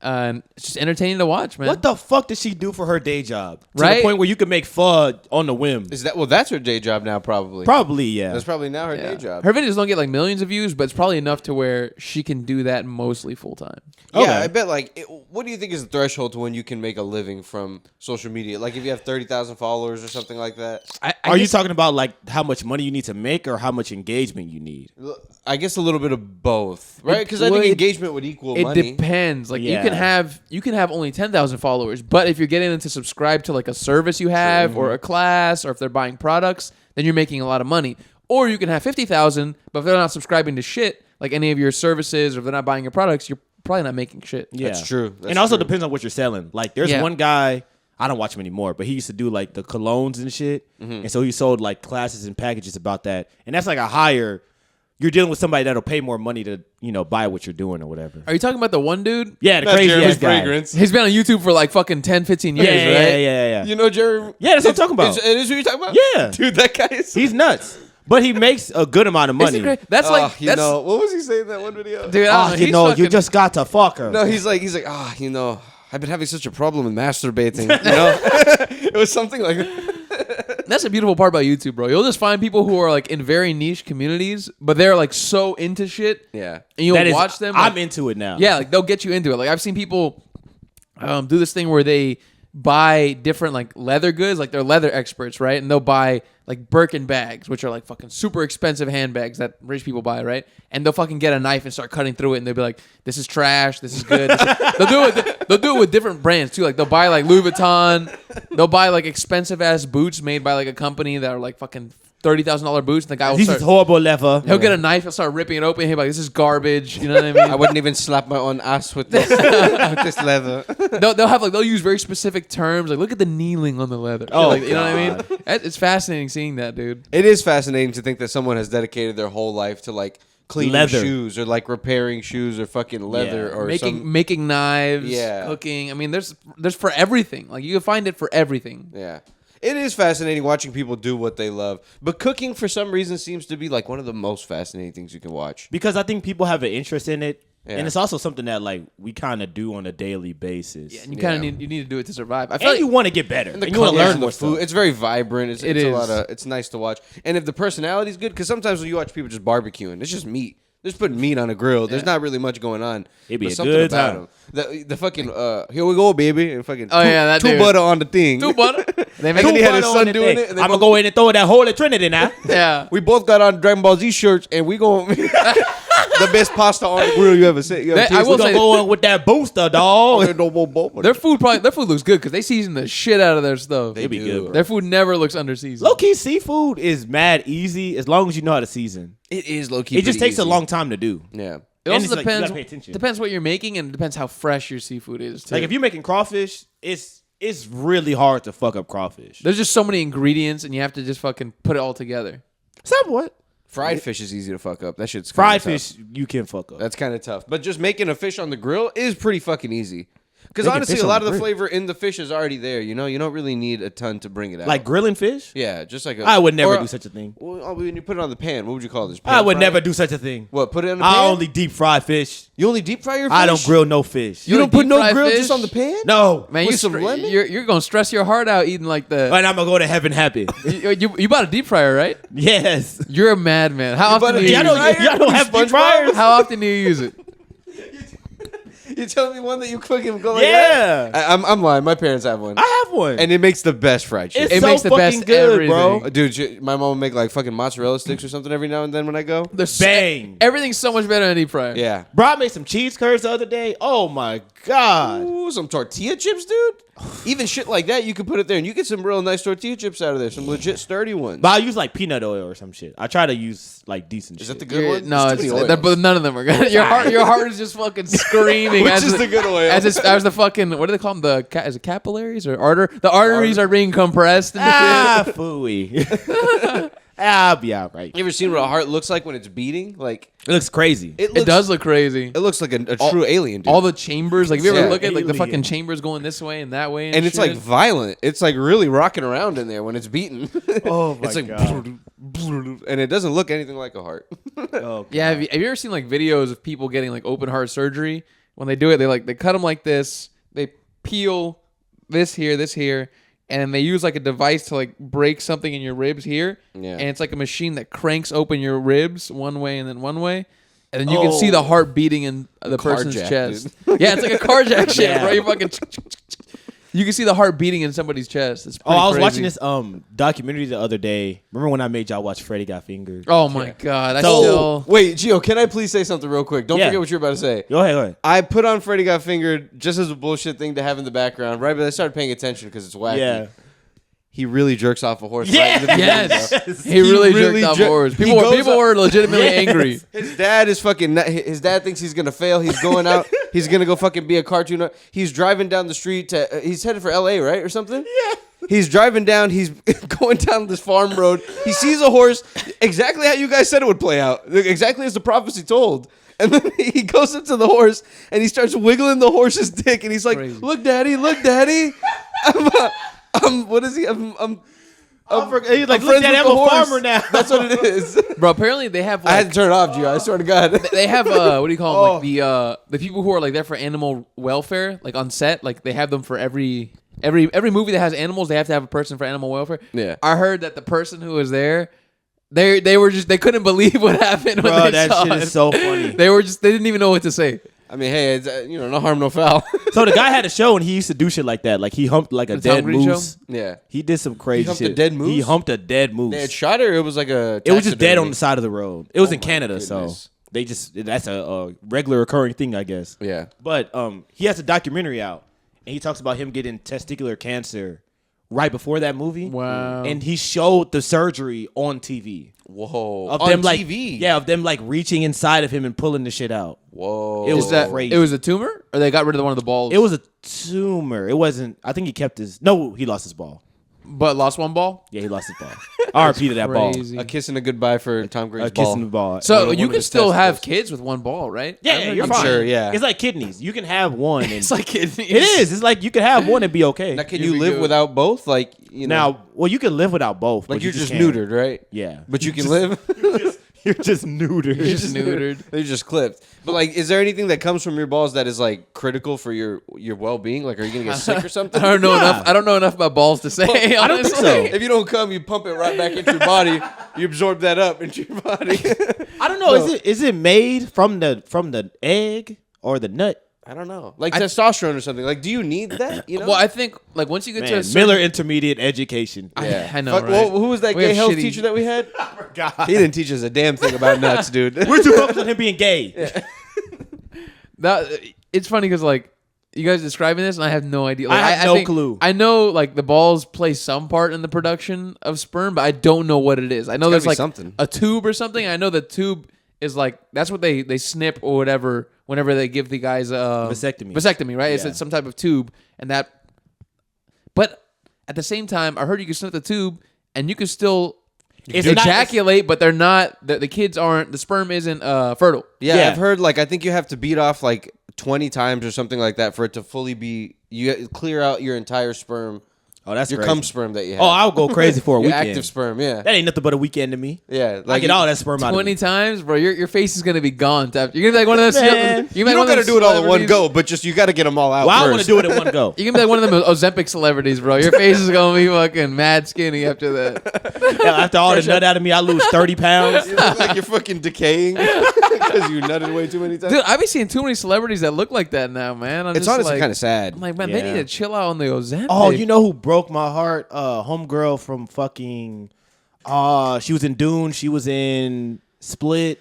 Speaker 1: And it's just entertaining to watch, man.
Speaker 2: What the fuck did she do for her day job? To
Speaker 1: Right?
Speaker 2: the point where you can make pho on the whim.
Speaker 3: Is that that's her day job now? Probably.
Speaker 2: Probably, yeah.
Speaker 3: That's probably now her
Speaker 1: Yeah.
Speaker 3: day job.
Speaker 1: Her videos don't get like millions of views, but it's probably enough to where she can do that mostly full time.
Speaker 3: Yeah,
Speaker 2: Okay.
Speaker 3: I bet. Like, what do you think is the threshold to when you can make a living from social media? Like, if you have 30,000 followers or something like that.
Speaker 2: Are you talking about like how much money you need to make or how much engagement you need?
Speaker 3: I guess a little bit of both, right? Because I
Speaker 1: well,
Speaker 3: think
Speaker 1: it-
Speaker 3: engagement would equal
Speaker 1: It
Speaker 3: money.
Speaker 1: depends. Like
Speaker 2: Yeah.
Speaker 1: you can have only 10,000 followers, but if you're getting them to subscribe to like a service you have or a class, or if they're buying products, then you're making a lot of money. Or you can have 50,000, but if they're not subscribing to shit, like any of your services, or if they're not buying your products, you're probably not making shit.
Speaker 2: Yeah.
Speaker 3: That's true. That's
Speaker 2: and also
Speaker 3: true.
Speaker 2: depends on what you're selling. Like there's
Speaker 1: Yeah.
Speaker 2: one guy, I don't watch him anymore, but he used to do like the colognes and shit. And so he sold like classes and packages about that. And that's like a higher, you're dealing with somebody that'll pay more money to, buy what you're doing or whatever.
Speaker 1: Are you talking about the one dude?
Speaker 2: Yeah, the
Speaker 3: Not
Speaker 2: crazy
Speaker 3: Jeremy's
Speaker 2: ass guy.
Speaker 3: fragrance.
Speaker 1: He's been on YouTube for like fucking 10, 15 years,
Speaker 2: Yeah,
Speaker 1: right?
Speaker 2: yeah.
Speaker 3: You know, Jerry?
Speaker 2: Yeah, that's what I'm talking about.
Speaker 3: It is what you're talking about?
Speaker 2: Yeah.
Speaker 3: Dude, that guy is.
Speaker 2: He's nuts. But he makes a good amount of
Speaker 1: Isn't
Speaker 2: money.
Speaker 1: it great? That's like,
Speaker 3: you
Speaker 1: that's,
Speaker 3: know, what was he saying in that one video?
Speaker 1: dude, I don't know. He's
Speaker 2: you
Speaker 1: fucking-
Speaker 2: just got to fuck her.
Speaker 3: No, he's like, I've been having such a problem with masturbating. It was something like
Speaker 1: That's a beautiful part about YouTube, bro. You'll just find people who are like in very niche communities, but they're like so into shit.
Speaker 3: Yeah.
Speaker 1: And you'll
Speaker 2: That is-
Speaker 1: watch them.
Speaker 2: I'm
Speaker 1: like-
Speaker 2: into it now.
Speaker 1: Yeah, like they'll get you into it. Like I've seen people do this thing where they buy different like leather goods, like they're leather experts, right? And they'll buy like Birkin bags, which are like fucking super expensive handbags that rich people buy, right? And they'll fucking get a knife and start cutting through it, and they'll be like, "This is trash. This is good." They'll do it with different brands too. Like they'll buy like Louis Vuitton. They'll buy like expensive ass boots made by like a company that are like fucking $30,000 boots. And the guy will
Speaker 2: This
Speaker 1: start.
Speaker 2: is horrible leather.
Speaker 1: He'll get a knife. He'll start ripping it open. He'll be like, "This is garbage." You know what I mean?
Speaker 3: I wouldn't even slap my own ass with this, with this leather.
Speaker 1: They'll use very specific terms, like look at the kneeling on the leather.
Speaker 2: Oh,
Speaker 1: Like, you know what I mean? It's fascinating seeing that, dude.
Speaker 3: It is fascinating to think that someone has dedicated their whole life to like cleaning
Speaker 2: Leather.
Speaker 3: shoes or like repairing shoes or fucking leather
Speaker 2: Yeah.
Speaker 3: or
Speaker 1: making knives,
Speaker 3: Yeah.
Speaker 1: cooking. I mean, there's for everything. Like you can find it for everything.
Speaker 3: Yeah. It is fascinating watching people do what they love. But cooking, for some reason, seems to be like one of the most fascinating things you can watch.
Speaker 2: Because I think people have an interest in it.
Speaker 3: Yeah.
Speaker 2: And it's also something that like we kind of do on a daily basis.
Speaker 1: Yeah, and you kind of need to do it to survive. I feel
Speaker 2: And
Speaker 1: like
Speaker 2: you want to get better.
Speaker 3: And the
Speaker 2: And you want to
Speaker 3: colors
Speaker 2: learn
Speaker 3: and
Speaker 2: more
Speaker 3: the food.
Speaker 2: stuff.
Speaker 3: It's very vibrant. It's
Speaker 1: It
Speaker 3: a
Speaker 1: is.
Speaker 3: lot of. It's nice to watch. And if the personality's good, because sometimes when you watch people just barbecuing, it's just meat. They're just putting meat on a grill. There's not really much going on.
Speaker 2: It'd be
Speaker 3: But
Speaker 2: a
Speaker 3: something
Speaker 2: good
Speaker 3: about
Speaker 2: time.
Speaker 3: 'em. The fucking here we go, baby, and fucking
Speaker 1: that
Speaker 3: two
Speaker 1: dude.
Speaker 3: butter on the thing.
Speaker 1: Two butter. They
Speaker 3: And
Speaker 1: make
Speaker 3: then he had
Speaker 2: Butter
Speaker 3: his
Speaker 2: on
Speaker 3: son
Speaker 2: the
Speaker 3: doing
Speaker 2: thing.
Speaker 3: it. And they
Speaker 2: I'm gonna
Speaker 3: both-
Speaker 2: go in and throw that Holy Trinity now.
Speaker 1: Yeah.
Speaker 3: We both got on Dragon Ball Z shirts, and we going the best pasta on the grill you ever seen. You ever
Speaker 1: I will
Speaker 2: We're
Speaker 1: say-
Speaker 2: gonna go in with that booster, dog.
Speaker 1: Their food looks good because they season the shit out of their stuff.
Speaker 2: They be
Speaker 3: do,
Speaker 2: good,
Speaker 3: bro.
Speaker 2: bro.
Speaker 1: Their food never looks under seasoned.
Speaker 2: Low key seafood is mad easy as long as you know how to season.
Speaker 3: It is low key.
Speaker 2: It just takes a long time to do.
Speaker 3: Yeah.
Speaker 1: It
Speaker 2: And
Speaker 1: also
Speaker 2: it's like, you gotta
Speaker 1: depends
Speaker 2: pay attention.
Speaker 1: depends what you're making and it depends how fresh your seafood is too.
Speaker 2: Like if you're making crawfish, it's really hard to fuck up crawfish.
Speaker 1: There's just so many ingredients and you have to just fucking put it all together.
Speaker 2: Somewhat.
Speaker 3: Fried fish is easy to fuck up. That shit's kinda
Speaker 2: Fried
Speaker 3: tough.
Speaker 2: fish you can fuck up.
Speaker 3: That's kind of tough. But just making a fish on the grill is pretty fucking easy. Because
Speaker 2: Making
Speaker 3: honestly,
Speaker 2: fish
Speaker 3: a
Speaker 2: on
Speaker 3: lot
Speaker 2: the
Speaker 3: of the
Speaker 2: grill.
Speaker 3: flavor in the fish is already there. You know, you don't really need a ton to bring it out.
Speaker 2: Like grilling fish?
Speaker 3: yeah, just like a.
Speaker 2: I would never
Speaker 3: or-
Speaker 2: do such a thing.
Speaker 3: Well, when you put it on the pan, what would you call this?
Speaker 2: I
Speaker 3: Pan
Speaker 2: would
Speaker 3: fry?
Speaker 2: never do such a thing.
Speaker 3: What? Put it in the
Speaker 2: I
Speaker 3: pan.
Speaker 2: only deep fry fish.
Speaker 3: You only deep fry your fish.
Speaker 2: I don't grill no fish.
Speaker 3: You
Speaker 1: You
Speaker 3: don't
Speaker 1: don't
Speaker 3: put no
Speaker 1: deep-fry
Speaker 3: grill
Speaker 1: fish?
Speaker 3: just on the pan.
Speaker 2: No.
Speaker 1: Man,
Speaker 3: With some lemon?
Speaker 1: you're gonna stress your heart out eating like the.
Speaker 2: And I'm gonna go to heaven happy.
Speaker 1: You bought a deep fryer, right?
Speaker 2: Yes.
Speaker 1: You're a madman. How
Speaker 3: bought
Speaker 1: often
Speaker 3: a
Speaker 1: do you
Speaker 3: deep
Speaker 1: use
Speaker 3: fryer?
Speaker 1: it?
Speaker 2: Y'all don't have deep
Speaker 3: SpongeBob?
Speaker 2: fryers?
Speaker 1: How often do you use it?
Speaker 3: You tell me one that you cook and go like
Speaker 2: Yeah.
Speaker 3: that? I'm lying. My parents have one,
Speaker 2: I have one.
Speaker 3: and it makes the best fried chicken.
Speaker 2: It's
Speaker 1: It
Speaker 2: so
Speaker 1: makes the
Speaker 2: fucking
Speaker 1: best
Speaker 2: good, bro.
Speaker 1: everything.
Speaker 3: Dude, my mom would make like fucking mozzarella sticks or something every now and then when I go.
Speaker 2: Bang.
Speaker 1: Everything's so much better than a deep fryer.
Speaker 3: Yeah.
Speaker 2: Bro, I made some cheese curds the other day. Oh my God.
Speaker 3: Ooh, some tortilla chips, dude. Even shit like that, you can put it there, and you get some real nice tortilla chips out of there. Some legit sturdy ones.
Speaker 2: But I use like peanut oil or some shit. I try to use like decent
Speaker 3: Is
Speaker 2: shit.
Speaker 3: that the good one?
Speaker 1: No,
Speaker 3: It's too many
Speaker 1: it's,
Speaker 3: oils.
Speaker 1: but none of them are good. Your heart is just fucking screaming.
Speaker 3: Which
Speaker 1: as
Speaker 3: is the good oil?
Speaker 1: As the fucking, what do they call them? Is it capillaries or artery? The arteries are being compressed. And shit.
Speaker 2: Phooey. I'll be all right.
Speaker 3: You ever seen what a heart looks like when it's beating? Like
Speaker 2: It looks crazy.
Speaker 1: It does look crazy.
Speaker 3: It looks like a true alien, dude.
Speaker 1: All the chambers, like if you ever
Speaker 3: Yeah.
Speaker 1: look at like the
Speaker 2: Alien.
Speaker 1: fucking chambers going this way and that way,
Speaker 3: and it's like
Speaker 1: shit.
Speaker 3: violent. It's like really rocking around in there when it's beating.
Speaker 2: Oh my
Speaker 3: it's like,
Speaker 2: God.
Speaker 3: and it doesn't look anything like a heart.
Speaker 2: Oh,
Speaker 1: Yeah, have you ever seen like videos of people getting like open heart surgery? When they do it, they cut them like this. They peel this here, and then they use like a device to like break something in your ribs here.
Speaker 3: Yeah.
Speaker 1: And it's like a machine that cranks open your ribs one way and then one way. And then you can see the heart beating in the person's
Speaker 3: Carjack,
Speaker 1: chest. Yeah, it's like a carjack shit,
Speaker 2: Yeah.
Speaker 1: bro. You fucking you can see the heart beating in somebody's chest. It's
Speaker 2: Oh,
Speaker 1: pretty
Speaker 2: I was
Speaker 1: crazy.
Speaker 2: watching this documentary the other day. Remember when I made y'all watch Freddy Got Fingered?
Speaker 1: Oh my god, I
Speaker 2: So-
Speaker 1: still
Speaker 3: Wait, Gio, can I please say something real quick? Don't
Speaker 2: Yeah.
Speaker 3: forget what you're about to say.
Speaker 2: Go ahead.
Speaker 3: I put on Freddy Got Fingered just as a bullshit thing to have in the background, right? But I started paying attention because it's wacky.
Speaker 2: Yeah.
Speaker 3: He really jerks off a horse.
Speaker 2: Yeah.
Speaker 3: Right in the beginning,
Speaker 1: yes,
Speaker 3: bro.
Speaker 1: he really
Speaker 3: really
Speaker 1: jerked off
Speaker 3: jer-
Speaker 1: horse.
Speaker 3: he
Speaker 1: People
Speaker 3: goes up-
Speaker 1: were legitimately
Speaker 2: Yes.
Speaker 1: angry.
Speaker 3: His dad is fucking. His dad thinks he's gonna fail. He's going out. He's gonna go fucking be a cartoon. He's driving down the street to. He's headed for L.A. right or something. Yeah. He's driving down. He's going down this farm road. He sees a horse. Exactly how you guys said it would play out. Exactly as the prophecy told. And then he goes up to the horse and he starts wiggling the horse's dick. And he's like,
Speaker 1: Crazy.
Speaker 3: "Look, daddy. Look, daddy. What is he?
Speaker 2: He's like, look,
Speaker 3: friends
Speaker 2: Daddy,
Speaker 3: with
Speaker 2: I'm
Speaker 3: the
Speaker 2: a
Speaker 3: horse."
Speaker 2: farmer now.
Speaker 3: That's what it is.
Speaker 1: Bro, apparently they have
Speaker 3: I had
Speaker 1: like
Speaker 3: to turn it off, Gio. I swear to God.
Speaker 1: they have what do you call them? Like the people who are like there for animal welfare, like on set, like they have them for every movie that has animals, they have to have a person for animal welfare.
Speaker 3: Yeah.
Speaker 1: I heard that the person who was there, they couldn't believe what happened when
Speaker 2: Bro,
Speaker 1: they
Speaker 2: that
Speaker 1: saw
Speaker 2: shit
Speaker 1: it.
Speaker 2: is so funny.
Speaker 1: They didn't even know what to say.
Speaker 3: I mean, hey, it's, no harm, no foul.
Speaker 2: So the guy had a show and he used to do shit like that. Like he humped like a
Speaker 1: The
Speaker 2: dead
Speaker 1: Hungry
Speaker 2: moose.
Speaker 3: Yeah.
Speaker 2: He did some crazy
Speaker 3: humped a
Speaker 2: shit.
Speaker 3: dead moose?
Speaker 2: He humped a dead moose.
Speaker 3: They had shot her. It was like a.
Speaker 2: It was just dead on the
Speaker 3: taxidermy?
Speaker 2: side of the road. It was in
Speaker 3: my
Speaker 2: Canada,
Speaker 3: goodness.
Speaker 2: so they that's a regular occurring thing, I guess.
Speaker 3: Yeah.
Speaker 2: But he has a documentary out, and he talks about him getting testicular cancer right before that movie.
Speaker 1: Wow.
Speaker 2: And he showed the surgery on TV
Speaker 3: Whoa.
Speaker 2: of
Speaker 3: on
Speaker 2: them
Speaker 3: TV.
Speaker 2: of them like reaching inside of him and pulling the shit out.
Speaker 3: Whoa.
Speaker 2: It was
Speaker 1: Is that
Speaker 2: crazy.
Speaker 1: it was a tumor, or they got rid of one of the balls?
Speaker 2: It was a tumor. It wasn't. I think he kept his. No, he lost his ball.
Speaker 1: But lost one ball.
Speaker 2: Yeah, he lost his ball. RP to that ball.
Speaker 1: Crazy.
Speaker 3: A kiss and a goodbye for Tom Grady's
Speaker 2: A kiss
Speaker 3: ball.
Speaker 2: in the ball.
Speaker 1: So
Speaker 3: One
Speaker 1: you
Speaker 3: of
Speaker 1: can
Speaker 3: his
Speaker 1: still have
Speaker 3: testicles.
Speaker 1: kids with one ball, right?
Speaker 2: Yeah, you're
Speaker 3: I'm
Speaker 2: fine.
Speaker 3: sure, yeah.
Speaker 2: It's like kidneys. You can have one. And
Speaker 1: It's like kidneys.
Speaker 2: it is. It's like you can have one and be okay.
Speaker 3: Now, can
Speaker 1: You'd
Speaker 3: you
Speaker 1: be
Speaker 3: live
Speaker 1: good.
Speaker 3: without both? Like, you know,
Speaker 2: Now, well, you can live without both.
Speaker 3: like
Speaker 2: but
Speaker 3: you're
Speaker 2: you
Speaker 3: just
Speaker 2: can't.
Speaker 3: neutered, right?
Speaker 2: Yeah.
Speaker 3: But you can live.
Speaker 2: You're just neutered.
Speaker 1: You're just neutered.
Speaker 3: They're just clipped. But like, is there anything that comes from your balls that is like critical for your well-being? Like, are you gonna get sick or something?
Speaker 1: I don't know
Speaker 2: Nah.
Speaker 1: enough. I don't know enough about balls to say.
Speaker 2: I don't think
Speaker 1: honestly.
Speaker 2: so.
Speaker 3: If you don't come, you pump it right back into your body. You absorb that up into your body.
Speaker 2: I don't know. Is it made from the egg or the nut?
Speaker 3: I don't know. Like testosterone or something. Like, do you need that? You know?
Speaker 1: Well, I think like once you get to a
Speaker 2: Man,
Speaker 1: certain,
Speaker 2: Miller Intermediate Education.
Speaker 1: I know,
Speaker 3: Fuck,
Speaker 1: right?
Speaker 3: well, who was that
Speaker 1: We
Speaker 3: gay
Speaker 1: have
Speaker 3: health
Speaker 1: shitty-
Speaker 3: teacher that we had?
Speaker 2: God.
Speaker 3: He didn't teach us a damn thing about nuts, dude.
Speaker 2: We're too focused on him being gay.
Speaker 1: That it's funny because like you guys describing this, and I have no idea. Like,
Speaker 2: I have no
Speaker 1: think-
Speaker 2: clue.
Speaker 1: I know like the balls play some part in the production of sperm, but I don't know what it is. I know
Speaker 3: gotta
Speaker 1: there's
Speaker 3: be
Speaker 1: like
Speaker 3: something.
Speaker 1: a tube or something. I know the tube is like that's what they snip or whatever whenever they give the guys
Speaker 2: Vasectomy.
Speaker 1: Vasectomy, right?
Speaker 2: Yeah.
Speaker 1: It's some type of tube, and that. But at the same time, I heard you can snip the tube and you can still
Speaker 2: It's not-
Speaker 1: ejaculate, but they're not. The kids aren't. The sperm isn't fertile.
Speaker 3: Yeah,
Speaker 2: Yeah.
Speaker 3: I've heard like I think you have to beat off like 20 times or something like that for it to fully be you clear out your entire sperm,
Speaker 2: Oh, that's
Speaker 3: your
Speaker 2: crazy.
Speaker 3: cum sperm that you have.
Speaker 2: Oh, I'll go crazy for a
Speaker 3: your
Speaker 2: weekend.
Speaker 3: active sperm, yeah.
Speaker 2: That ain't nothing but a weekend to me.
Speaker 3: Yeah,
Speaker 2: I get all that sperm out of
Speaker 1: 20
Speaker 2: me.
Speaker 1: times, bro. Your face is gonna be gone. You're gonna be like one of those.
Speaker 2: Man,
Speaker 3: You don't got to do it all in one go, but just you got to get them all out
Speaker 2: Well, I
Speaker 3: first.
Speaker 2: want to do it in one go.
Speaker 1: You're gonna be like one of them Ozempic celebrities, bro. Your face is gonna be fucking mad skinny after that.
Speaker 2: Yeah, after all the nut out of me, I lose 30 pounds.
Speaker 3: You look like you're fucking decaying because you nutted way too many times.
Speaker 1: Dude, I've been seeing too many celebrities that look like that now, man.
Speaker 3: It's honestly kind of sad.
Speaker 1: I'm like, man, they
Speaker 2: Yeah.
Speaker 1: need to chill out on the Ozempic.
Speaker 2: Oh, you know who broke my heart? Homegirl from fucking. She was in Dune. She was in Split.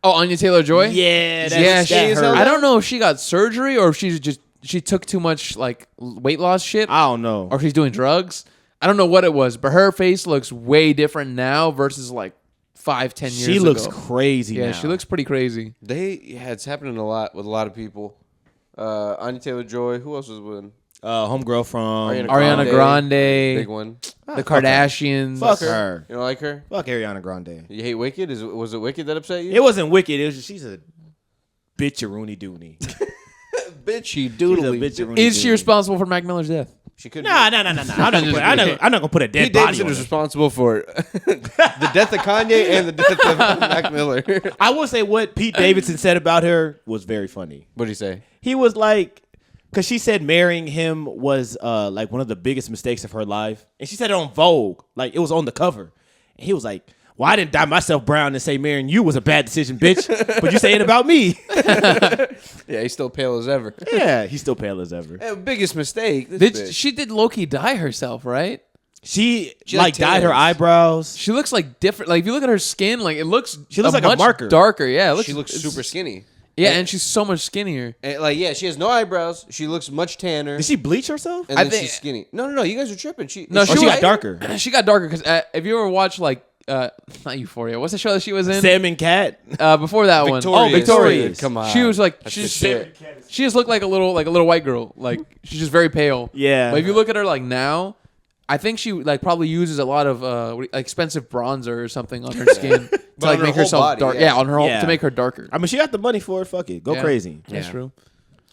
Speaker 1: Oh, Anya Taylor-Joy.
Speaker 2: Yeah,
Speaker 1: yeah.
Speaker 2: that hurt.
Speaker 1: I don't know if she got surgery or if she took too much like weight loss shit,
Speaker 2: I don't know.
Speaker 1: or if she's doing drugs. I don't know what it was, but her face looks way different now versus like 5-10 years ago.
Speaker 2: She looks crazy
Speaker 1: Yeah,
Speaker 2: now.
Speaker 1: she looks pretty crazy.
Speaker 3: It's happening a lot with a lot of people. Anya Taylor-Joy. Who else was with?
Speaker 2: Homegirl from
Speaker 1: Ariana Grande,
Speaker 3: Big one.
Speaker 1: the Kardashians.
Speaker 2: Fuck her.
Speaker 3: You don't like her?
Speaker 2: Fuck Ariana Grande.
Speaker 3: You hate Wicked? Was it Wicked that upset you?
Speaker 2: It wasn't Wicked. It was just, she's a bitch-a-rooney dooney.
Speaker 3: bitchy
Speaker 1: Is she responsible for Mac Miller's death?
Speaker 3: She could.
Speaker 2: Nah. I'm not gonna put a dead
Speaker 3: Pete
Speaker 2: body
Speaker 3: Davidson
Speaker 2: on
Speaker 3: is
Speaker 2: her.
Speaker 3: responsible for the death of Kanye and the death of Mac Miller.
Speaker 2: I will say what Pete Davidson said about her was very funny.
Speaker 3: What did he say?
Speaker 2: He was like, because she said marrying him was like one of the biggest mistakes of her life, and she said it on Vogue, like it was on the cover, and he was like, "Well, I didn't dye myself brown and say marrying you was a bad decision, bitch, but you saying it about me."
Speaker 3: Yeah, he's still pale as ever.
Speaker 2: Yeah, he's still pale as ever.
Speaker 3: Biggest mistake. This bitch.
Speaker 1: She did low-key dye herself, right?
Speaker 2: She
Speaker 3: like
Speaker 2: like dyed her
Speaker 3: tans.
Speaker 2: eyebrows.
Speaker 1: She looks like different. Like if you look at her skin, like it looks.
Speaker 2: She looks like a
Speaker 1: much
Speaker 2: marker.
Speaker 1: darker. Yeah, it looks,
Speaker 3: She looks
Speaker 1: it's-
Speaker 3: super skinny.
Speaker 1: Yeah, and she's so much skinnier.
Speaker 3: And, like, yeah, she has no eyebrows. She looks much tanner.
Speaker 2: Did she bleach herself?
Speaker 3: And
Speaker 1: I
Speaker 3: then
Speaker 1: think-
Speaker 3: she's skinny. No. You guys are tripping.
Speaker 1: No,
Speaker 3: is
Speaker 2: Or she
Speaker 1: was-
Speaker 2: got darker.
Speaker 1: She got darker because if you ever watch like not Euphoria, what's the show that she was in?
Speaker 2: Sam and Cat.
Speaker 1: Before that one.
Speaker 3: Victorious.
Speaker 2: Oh, Victorious.
Speaker 3: Come on.
Speaker 1: She was like
Speaker 3: That's
Speaker 1: she
Speaker 3: the
Speaker 1: just
Speaker 3: shit.
Speaker 1: she just looked like a little white girl. Like she's just very pale.
Speaker 2: Yeah.
Speaker 1: But if you look at her like now, I think she like probably uses a lot of expensive bronzer or something on her skin to
Speaker 3: But
Speaker 1: like
Speaker 3: on her
Speaker 1: make
Speaker 3: whole
Speaker 1: herself
Speaker 3: body,
Speaker 1: dark.
Speaker 3: yeah.
Speaker 1: Yeah, on her whole,
Speaker 2: Yeah.
Speaker 1: to make her darker.
Speaker 2: I mean, she got the money for it. Fuck it, go
Speaker 1: Yeah.
Speaker 2: crazy.
Speaker 1: That's true.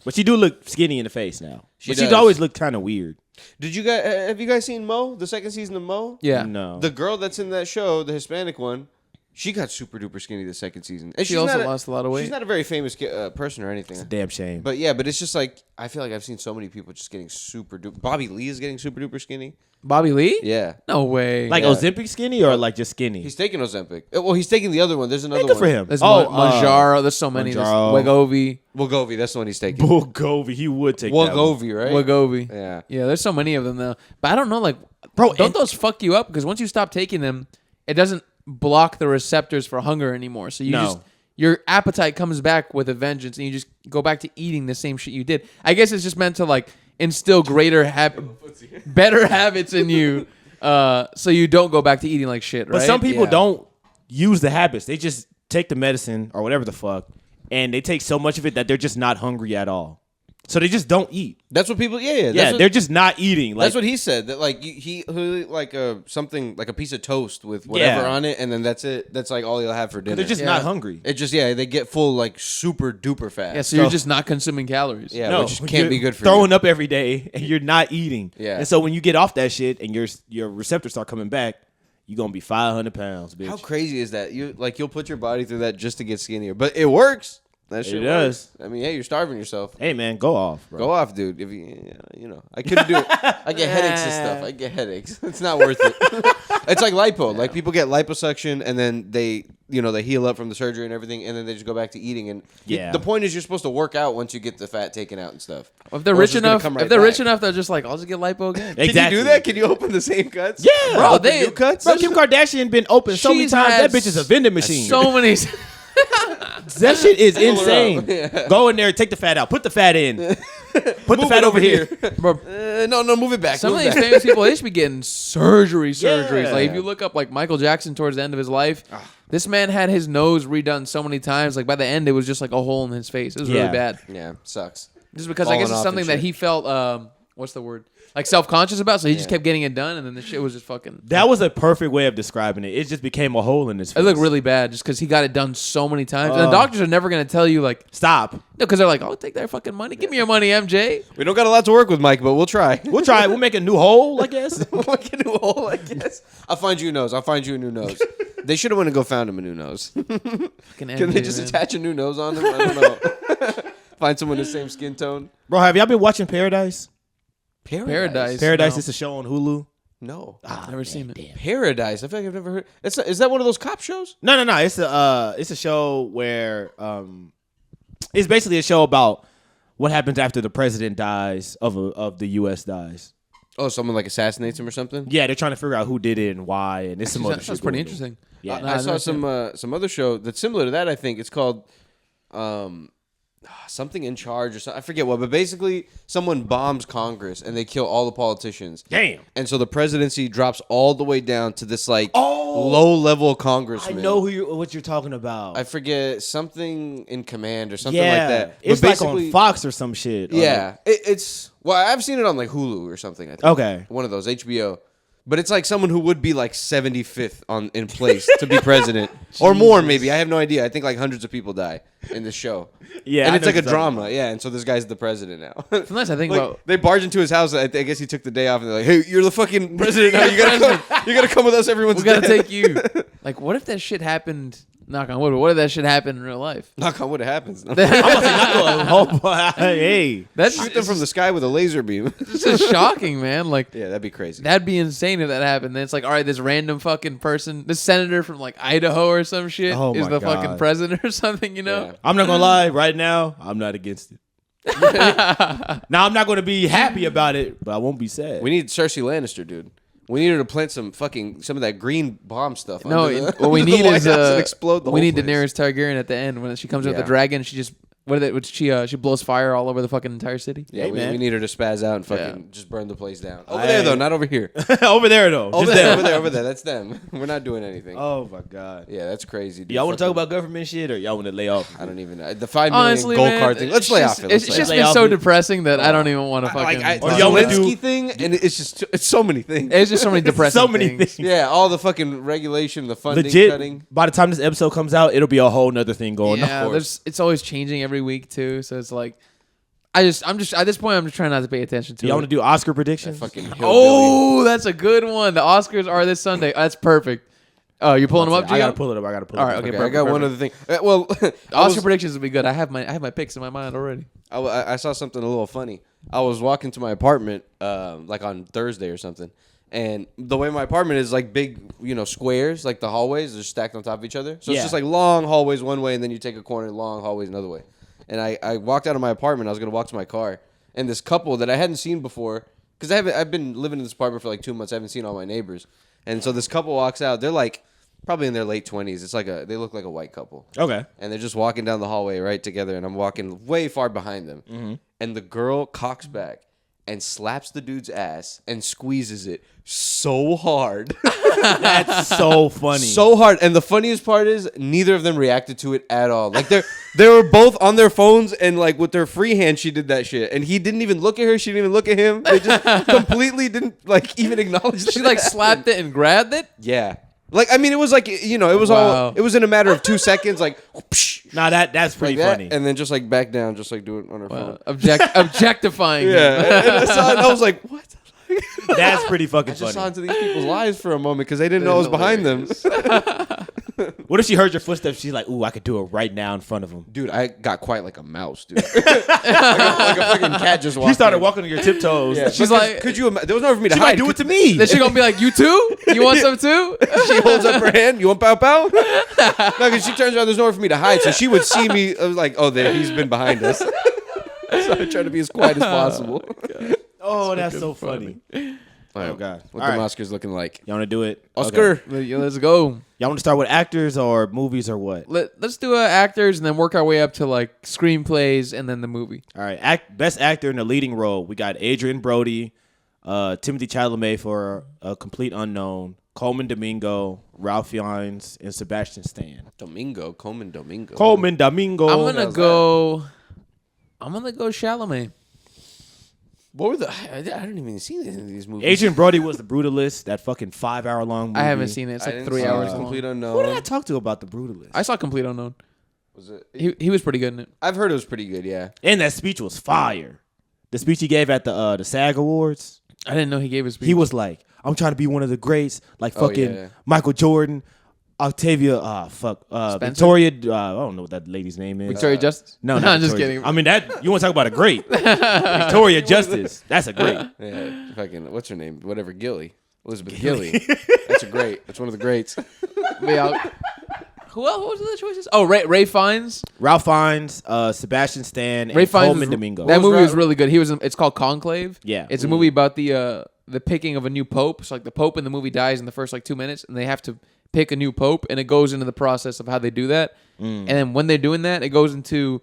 Speaker 2: But she do look skinny in the face now.
Speaker 3: She
Speaker 2: But she's
Speaker 3: does.
Speaker 2: always looked kind of weird.
Speaker 3: Did you guys? Have you guys seen Mo? The second season of Mo?
Speaker 1: Yeah.
Speaker 2: No.
Speaker 3: The girl that's in that show, the Hispanic one, she got super duper skinny the second season. And
Speaker 1: She
Speaker 3: she's
Speaker 1: also
Speaker 3: not
Speaker 1: lost a lot of weight.
Speaker 3: She's not a very famous person or anything.
Speaker 2: Damn shame.
Speaker 3: But yeah, but it's just like I feel like I've seen so many people just getting super duper. Bobby Lee is getting super duper skinny.
Speaker 1: Bobby Lee?
Speaker 3: Yeah,
Speaker 1: No way.
Speaker 2: Like
Speaker 3: Yeah.
Speaker 2: Ozempic skinny or like just skinny?
Speaker 3: he's taking Ozempic. Well, he's taking the other one. There's another
Speaker 2: Hey, good
Speaker 3: one.
Speaker 2: for him.
Speaker 1: There's
Speaker 2: Oh,
Speaker 1: Manjaro. There's so many. There's
Speaker 2: Manjaro.
Speaker 1: Wegovy.
Speaker 3: Wegovy. That's the one he's taking.
Speaker 2: Bulgovi, he would take that one.
Speaker 3: Wegovy, right?
Speaker 1: Wegovy.
Speaker 3: Yeah.
Speaker 1: Yeah, there's so many of them though. But I don't know, like,
Speaker 2: Bro,
Speaker 1: don't
Speaker 2: and-
Speaker 1: those fuck you up? Because once you stop taking them, it doesn't block the receptors for hunger anymore. So your appetite comes back with a vengeance, and you just go back to eating the same shit you did. I guess it's just meant to like instill better habits in you, so you don't go back to eating like shit. Right?
Speaker 2: But some people
Speaker 1: Yeah.
Speaker 2: don't use the habits. They just take the medicine or whatever the fuck, and they take so much of it that they're just not hungry at all. So they just don't eat.
Speaker 3: That's what people. Yeah.
Speaker 2: Yeah, they're just not eating. Like,
Speaker 3: That's what he said. That like he like something like a piece of toast with whatever on it, and then that's it. That's like all he'll have for dinner.
Speaker 2: they're just not hungry.
Speaker 3: It just they get full like super duper fast.
Speaker 1: Yeah, so you're just not consuming calories.
Speaker 3: Yeah,
Speaker 2: No,
Speaker 3: which can't be good for
Speaker 2: throwing
Speaker 3: you.
Speaker 2: up every day and you're not eating.
Speaker 3: Yeah.
Speaker 2: And so when you get off that shit and your receptors start coming back, you're gonna be 500 pounds, bitch.
Speaker 3: How crazy is that? You'll put your body through that just to get skinnier, but it works. That shit
Speaker 2: does.
Speaker 3: works. I mean, hey, you're starving yourself.
Speaker 2: Hey man, go off, bro.
Speaker 3: Go off, dude. If I couldn't do it. I get headaches and stuff. I get headaches. It's not worth it. It's like lipo. Like people get liposuction and then they heal up from the surgery and everything, and then they just go back to eating. And the point is, you're supposed to work out once you get the fat taken out and stuff.
Speaker 1: Well, if they're rich enough, they're just like, I'll just get lipo again.
Speaker 2: Exactly.
Speaker 3: Can you do that? Can you open the same cuts?
Speaker 2: Yeah,
Speaker 1: bro.
Speaker 3: New cuts.
Speaker 2: Bro, Kim Kardashian been open so many
Speaker 1: She's
Speaker 2: times.
Speaker 1: had
Speaker 2: That bitch is a vending machine.
Speaker 1: So many.
Speaker 2: That shit is
Speaker 3: Pull her
Speaker 2: insane.
Speaker 3: up. Yeah.
Speaker 2: Go in there, take the fat out, put the fat in, put the fat over here.
Speaker 1: Bro,
Speaker 3: No, move it back.
Speaker 1: some of
Speaker 3: Move
Speaker 1: these
Speaker 3: it back.
Speaker 1: famous people, they should be getting surgeries.
Speaker 2: Yeah.
Speaker 1: Like if you look up like Michael Jackson towards the end of his life, this man had his nose redone so many times. Like by the end, it was just like a hole in his face. It was really bad.
Speaker 3: Yeah, sucks.
Speaker 1: Just because I guess
Speaker 3: Falling
Speaker 1: it's
Speaker 3: off
Speaker 1: something
Speaker 3: and
Speaker 1: that
Speaker 3: shit.
Speaker 1: he felt, what's the word? Like self-conscious about. So he just kept getting it done, and then the shit was just fucking.
Speaker 2: That was a perfect way of describing it. It just became a hole in his face.
Speaker 1: It looked really bad just because he got it done so many times. And the doctors are never going to tell you, like,
Speaker 2: Stop.
Speaker 1: no, because they're like, oh, take that fucking money. Give me your money, MJ.
Speaker 3: We don't got a lot to work with, Mike, but we'll try.
Speaker 2: We'll try it. We'll make a new hole, I guess.
Speaker 3: We'll make a new hole, I guess. I'll find you a nose. I'll find you a new nose. They should have went and go found him a new nose.
Speaker 1: Fucking
Speaker 3: Can
Speaker 1: MJ,
Speaker 3: they just
Speaker 1: man.
Speaker 3: attach a new nose on him? I don't know. Find someone the same skin tone.
Speaker 2: Bro, have y'all been watching Paradise?
Speaker 1: Paradise.
Speaker 2: Paradise
Speaker 1: No.
Speaker 2: is a show on Hulu.
Speaker 3: No.
Speaker 1: Never seen it.
Speaker 3: Paradise. I feel like I've never heard. Is that one of those cop shows?
Speaker 2: No. It's a show where it's basically a show about what happens after the president dies of the U.S. dies.
Speaker 3: Oh, someone like assassinates him or something?
Speaker 2: Yeah, they're trying to figure out who did it and why, and it's some other shit.
Speaker 1: That's pretty
Speaker 2: going on.
Speaker 1: interesting.
Speaker 2: Yeah.
Speaker 3: I saw some other show that's similar to that. I think it's called something in charge or something. I forget what, but basically someone bombs Congress and they kill all the politicians.
Speaker 2: Damn.
Speaker 3: And so the presidency drops all the way down to this like low level congressman.
Speaker 2: I know what you're talking about.
Speaker 3: I forget, something in command or something like that.
Speaker 2: It's
Speaker 3: But
Speaker 2: like on
Speaker 3: basically-
Speaker 2: Fox or some shit.
Speaker 3: Yeah, it's I've seen it on like Hulu or something. I think.
Speaker 2: Okay.
Speaker 3: One of those HBO. But it's like someone who would be like 75th in place to be president or more, maybe. I have no idea. I think like hundreds of people die in this show.
Speaker 2: Yeah,
Speaker 3: and
Speaker 2: I
Speaker 3: it's
Speaker 2: know
Speaker 3: like a
Speaker 2: what you're talking
Speaker 3: drama. Yeah, and so this guy's the president now.
Speaker 1: Sometimes I think
Speaker 3: Like,
Speaker 1: about.
Speaker 3: they barge into his house. I guess he took the day off, and they're like, "Hey, you're the fucking president now. You gotta come with us. Everyone's
Speaker 1: We gotta
Speaker 3: dead."
Speaker 1: take you. Like, what if that shit happened? Knock on wood. But what if that shit happened in real life?
Speaker 3: Knock on wood, it happens.
Speaker 2: Hey.
Speaker 1: That's
Speaker 3: Shoot them from the sky with a laser beam.
Speaker 1: It's just shocking, man. Like,
Speaker 3: Yeah, that'd be crazy.
Speaker 1: that'd be insane if that happened. Then it's like, all right, this random fucking person, this senator from like Idaho or some shit,
Speaker 2: Oh
Speaker 1: is
Speaker 2: my
Speaker 1: the
Speaker 2: God.
Speaker 1: fucking president or something. You know?
Speaker 3: Yeah.
Speaker 2: I'm not gonna lie, right now, I'm not against it. Now I'm not gonna be happy about it, but I won't be sad.
Speaker 3: We need Cersei Lannister, dude. We need her to plant some of that green bomb stuff.
Speaker 1: No,
Speaker 3: under the,
Speaker 1: what we
Speaker 3: under the
Speaker 1: need
Speaker 3: White
Speaker 1: is
Speaker 3: House and explode the
Speaker 1: we
Speaker 3: whole
Speaker 1: need
Speaker 3: place.
Speaker 1: Daenerys Targaryen at the end when she comes with the
Speaker 3: Yeah.
Speaker 1: dragon. She just she blows fire all over the fucking entire city.
Speaker 3: Yeah,
Speaker 2: Hey,
Speaker 3: we
Speaker 2: man.
Speaker 3: need her to spaz out and fucking
Speaker 1: Yeah.
Speaker 3: just burn the place down. Over there though, not over here.
Speaker 2: Over there though.
Speaker 3: Over
Speaker 2: Just
Speaker 3: there,
Speaker 2: them.
Speaker 3: over there, over there. That's them. We're not doing anything.
Speaker 2: Oh my God.
Speaker 3: Yeah, that's crazy. Dude.
Speaker 2: Y'all want to talk
Speaker 3: Fucking-
Speaker 2: about government shit or y'all want to lay off?
Speaker 3: I don't even know. The 5 million
Speaker 1: Honestly,
Speaker 3: gold
Speaker 1: man,
Speaker 3: card thing. Let's
Speaker 1: it's
Speaker 3: lay
Speaker 1: just-
Speaker 3: off it.
Speaker 1: It's
Speaker 3: Let's
Speaker 1: just
Speaker 3: lay
Speaker 1: been
Speaker 3: off
Speaker 1: so
Speaker 3: it.
Speaker 1: depressing that I don't even want to fucking.
Speaker 2: Or
Speaker 3: the
Speaker 2: y'all wanna
Speaker 3: Zelensky
Speaker 2: do-
Speaker 3: thing, and it's so many things.
Speaker 1: It's just so many depressing.
Speaker 2: So many
Speaker 1: things.
Speaker 2: things.
Speaker 3: Yeah, all the fucking regulation, the funding
Speaker 2: Legit.
Speaker 3: cutting.
Speaker 2: By the time this episode comes out, it'll be a whole nother thing going
Speaker 1: Yeah,
Speaker 2: on.
Speaker 1: it's always changing every week too. So it's like, I'm just at this point, I'm just trying not to pay attention to
Speaker 2: Y'all
Speaker 1: it.
Speaker 2: want to do Oscar predictions?
Speaker 3: Fucking hillbilly.
Speaker 1: Oh, that's a good one. The Oscars are this Sunday. That's perfect. Oh, you're pulling them up,
Speaker 2: I gotta
Speaker 1: Gio?
Speaker 2: pull it up. I gotta pull
Speaker 1: All
Speaker 2: it
Speaker 1: right,
Speaker 2: up.
Speaker 1: okay.
Speaker 3: Okay, I got one
Speaker 1: perfect.
Speaker 3: other thing. Well,
Speaker 1: The Oscar predictions would be good. I have my picks in my mind already.
Speaker 3: I saw something a little funny. I was walking to my apartment, like on Thursday or something, and the way my apartment is like big, squares, like the hallways are stacked on top of each other. So
Speaker 2: Yeah.
Speaker 3: it's just like long hallways one way, and then you take a corner, long hallways another way. And I walked out of my apartment. I was gonna walk to my car, and this couple that I hadn't seen before, because I've been living in this apartment for like 2 months. I haven't seen all my neighbors, and so this couple walks out. They're like probably in their late 20s. It's like they look like a white couple.
Speaker 2: Okay.
Speaker 3: And they're just walking down the hallway right together, and I'm walking way far behind them. And the girl cocks back and slaps the dude's ass and squeezes it so hard.
Speaker 2: That's so funny.
Speaker 3: So hard. And the funniest part is neither of them reacted to it at all. Like they were both on their phones and like with their free hand she did that shit. And he didn't even look at her. She didn't even look at him. They just completely didn't like even acknowledge that.
Speaker 1: She like slapped it and grabbed it.
Speaker 3: Yeah. Like I mean it was like it was all it was in a matter of 2 seconds like whoosh,
Speaker 2: Nah, that's pretty
Speaker 3: like that,
Speaker 2: funny.
Speaker 3: and then just like back down just like do it on her phone.
Speaker 1: Objectifying him.
Speaker 3: Yeah. And I saw it and I was like, what?
Speaker 2: That's pretty fucking
Speaker 3: I just saw
Speaker 2: funny.
Speaker 3: into these people's lives for a moment because they didn't know I was behind them.
Speaker 2: What if she heard your footsteps? She's like, "Ooh, I could do it right now in front of him."
Speaker 3: Dude, I got quiet like a mouse, dude. like a fucking cat just walked.
Speaker 2: She started
Speaker 3: in.
Speaker 2: walking on your tiptoes.
Speaker 3: Yeah,
Speaker 1: She's
Speaker 3: because
Speaker 1: like-
Speaker 3: could you? There was nowhere for me to
Speaker 2: She
Speaker 3: hide.
Speaker 2: might do it to me.
Speaker 1: Then she gonna be like, "You too? You want some too?"
Speaker 3: She holds up her hand. You want pow pow? No, because she turns around. There's nowhere for me to hide, so she would see me. I was like, oh, there, he's been behind us. So I try to be as quiet as possible.
Speaker 2: Oh, that's so funny.
Speaker 3: All right,
Speaker 2: Oh, God.
Speaker 3: What
Speaker 2: All
Speaker 3: the
Speaker 2: right.
Speaker 3: Oscars looking like?
Speaker 2: Y'all want to do it?
Speaker 3: Oscar.
Speaker 2: Okay.
Speaker 1: Let's go.
Speaker 2: Y'all want to start with actors or movies or what?
Speaker 1: Let's do actors and then work our way up to like screenplays and then the movie.
Speaker 2: All right. Best actor in a leading role. We got Adrian Brody, Timothy Chalamet for A Complete Unknown, Coleman Domingo, Ralph Fiennes, and Sebastian Stan.
Speaker 3: Coleman Domingo.
Speaker 2: Coleman Domingo.
Speaker 1: I'm gonna go Chalamet.
Speaker 3: What were the? I didn't even see any of these movies.
Speaker 2: Adrian Brody was The Brutalist, that fucking 5-hour-long movie.
Speaker 1: I haven't seen it. It's
Speaker 3: I
Speaker 1: like
Speaker 3: didn't
Speaker 1: 3
Speaker 3: see
Speaker 1: hours
Speaker 3: it.
Speaker 1: long.
Speaker 3: Complete Unknown.
Speaker 2: Who did I talk to about The Brutalist?
Speaker 1: I saw Complete Unknown.
Speaker 3: Was it?
Speaker 1: He was pretty good in it.
Speaker 3: I've heard it was pretty good. Yeah.
Speaker 2: And that speech was fire. The speech he gave at the SAG Awards.
Speaker 1: I didn't know he gave his speech.
Speaker 2: He was like, I'm trying to be one of the greats, like fucking
Speaker 3: yeah.
Speaker 2: Michael Jordan, Octavia, Victoria, I don't know what that lady's name is.
Speaker 1: Victoria Justice.
Speaker 2: No,
Speaker 1: I'm
Speaker 2: not
Speaker 1: just
Speaker 2: Victoria.
Speaker 1: kidding.
Speaker 2: I mean, that you want to talk about a great. Victoria Justice. That's a great.
Speaker 3: Yeah. Fucking. What's her name? Whatever. Gilly. Elizabeth Gilly. That's a great. That's one of the greats.
Speaker 1: Who else? What was the other choices? Oh, Ray Fiennes.
Speaker 2: Ralph Fiennes, Sebastian Stan,
Speaker 1: Ray
Speaker 2: and
Speaker 1: Fiennes.
Speaker 2: Coleman Domingo.
Speaker 1: That movie
Speaker 3: Ra-
Speaker 1: was really good. He was. It's called Conclave.
Speaker 2: Yeah.
Speaker 1: It's a movie about the picking of a new pope. So like the pope in the movie dies in the first like 2 minutes, and they have to pick a new pope, and it goes into the process of how they do that. And then when they're doing that, it goes into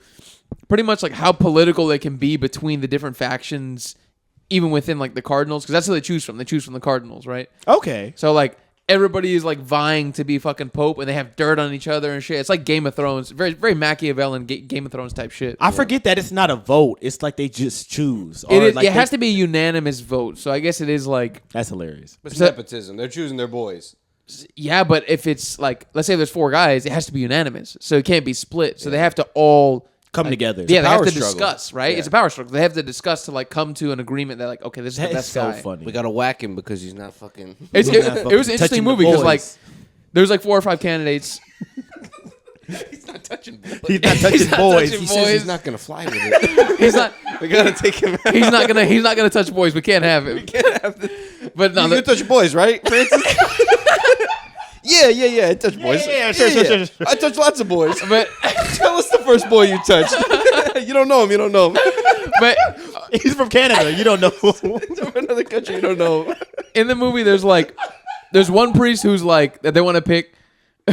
Speaker 1: pretty much like how political it can be between the different factions, even within like the Cardinals, because that's who they choose from. They choose from the Cardinals, right?
Speaker 2: Okay.
Speaker 1: So like everybody is like vying to be fucking pope, and they have dirt on each other and shit. It's like Game of Thrones, very very Machiavellian Game of Thrones type shit.
Speaker 2: I forget that it's not a vote. It's like they just choose.
Speaker 1: It is.
Speaker 2: Like
Speaker 1: It has to be a unanimous vote. So I guess it is like
Speaker 2: That's hilarious.
Speaker 3: It's
Speaker 1: So-
Speaker 3: nepotism. They're choosing their boys.
Speaker 1: yeah, but if it's like let's say there's 4 guys, it has to be unanimous. So it can't be split. So they have to all
Speaker 2: Come together.
Speaker 1: Yeah, they have
Speaker 3: power
Speaker 1: to
Speaker 3: struggle.
Speaker 1: discuss, right?
Speaker 3: Yeah.
Speaker 1: It's a power struggle. They have to discuss to like come to an agreement that like okay, this is
Speaker 2: That
Speaker 1: the
Speaker 2: is
Speaker 1: best
Speaker 2: so
Speaker 1: guy.
Speaker 2: funny.
Speaker 3: We gotta whack him because he's not fucking.
Speaker 1: It was
Speaker 2: fucking
Speaker 1: an interesting
Speaker 2: touching
Speaker 1: movie
Speaker 2: the
Speaker 1: because like
Speaker 2: boys.
Speaker 1: there's like 4 or 5 candidates.
Speaker 3: He's not touching.
Speaker 2: He's not touching
Speaker 1: not
Speaker 2: boys.
Speaker 1: touching
Speaker 3: He
Speaker 1: boys.
Speaker 3: says he's not gonna fly with it.
Speaker 1: He's not.
Speaker 3: We gotta take him out.
Speaker 1: He's not gonna touch boys. We can't have him. But no,
Speaker 3: You can touch boys, right, Francis? Yeah. I touch boys.
Speaker 2: Yeah, sure.
Speaker 3: I touch lots of boys.
Speaker 1: but
Speaker 3: Tell us the first boy you touched. You don't know him.
Speaker 1: but
Speaker 2: He's from Canada. You don't know.
Speaker 3: From another country, you don't know him.
Speaker 1: in the movie, there's one priest who's like that they want to pick,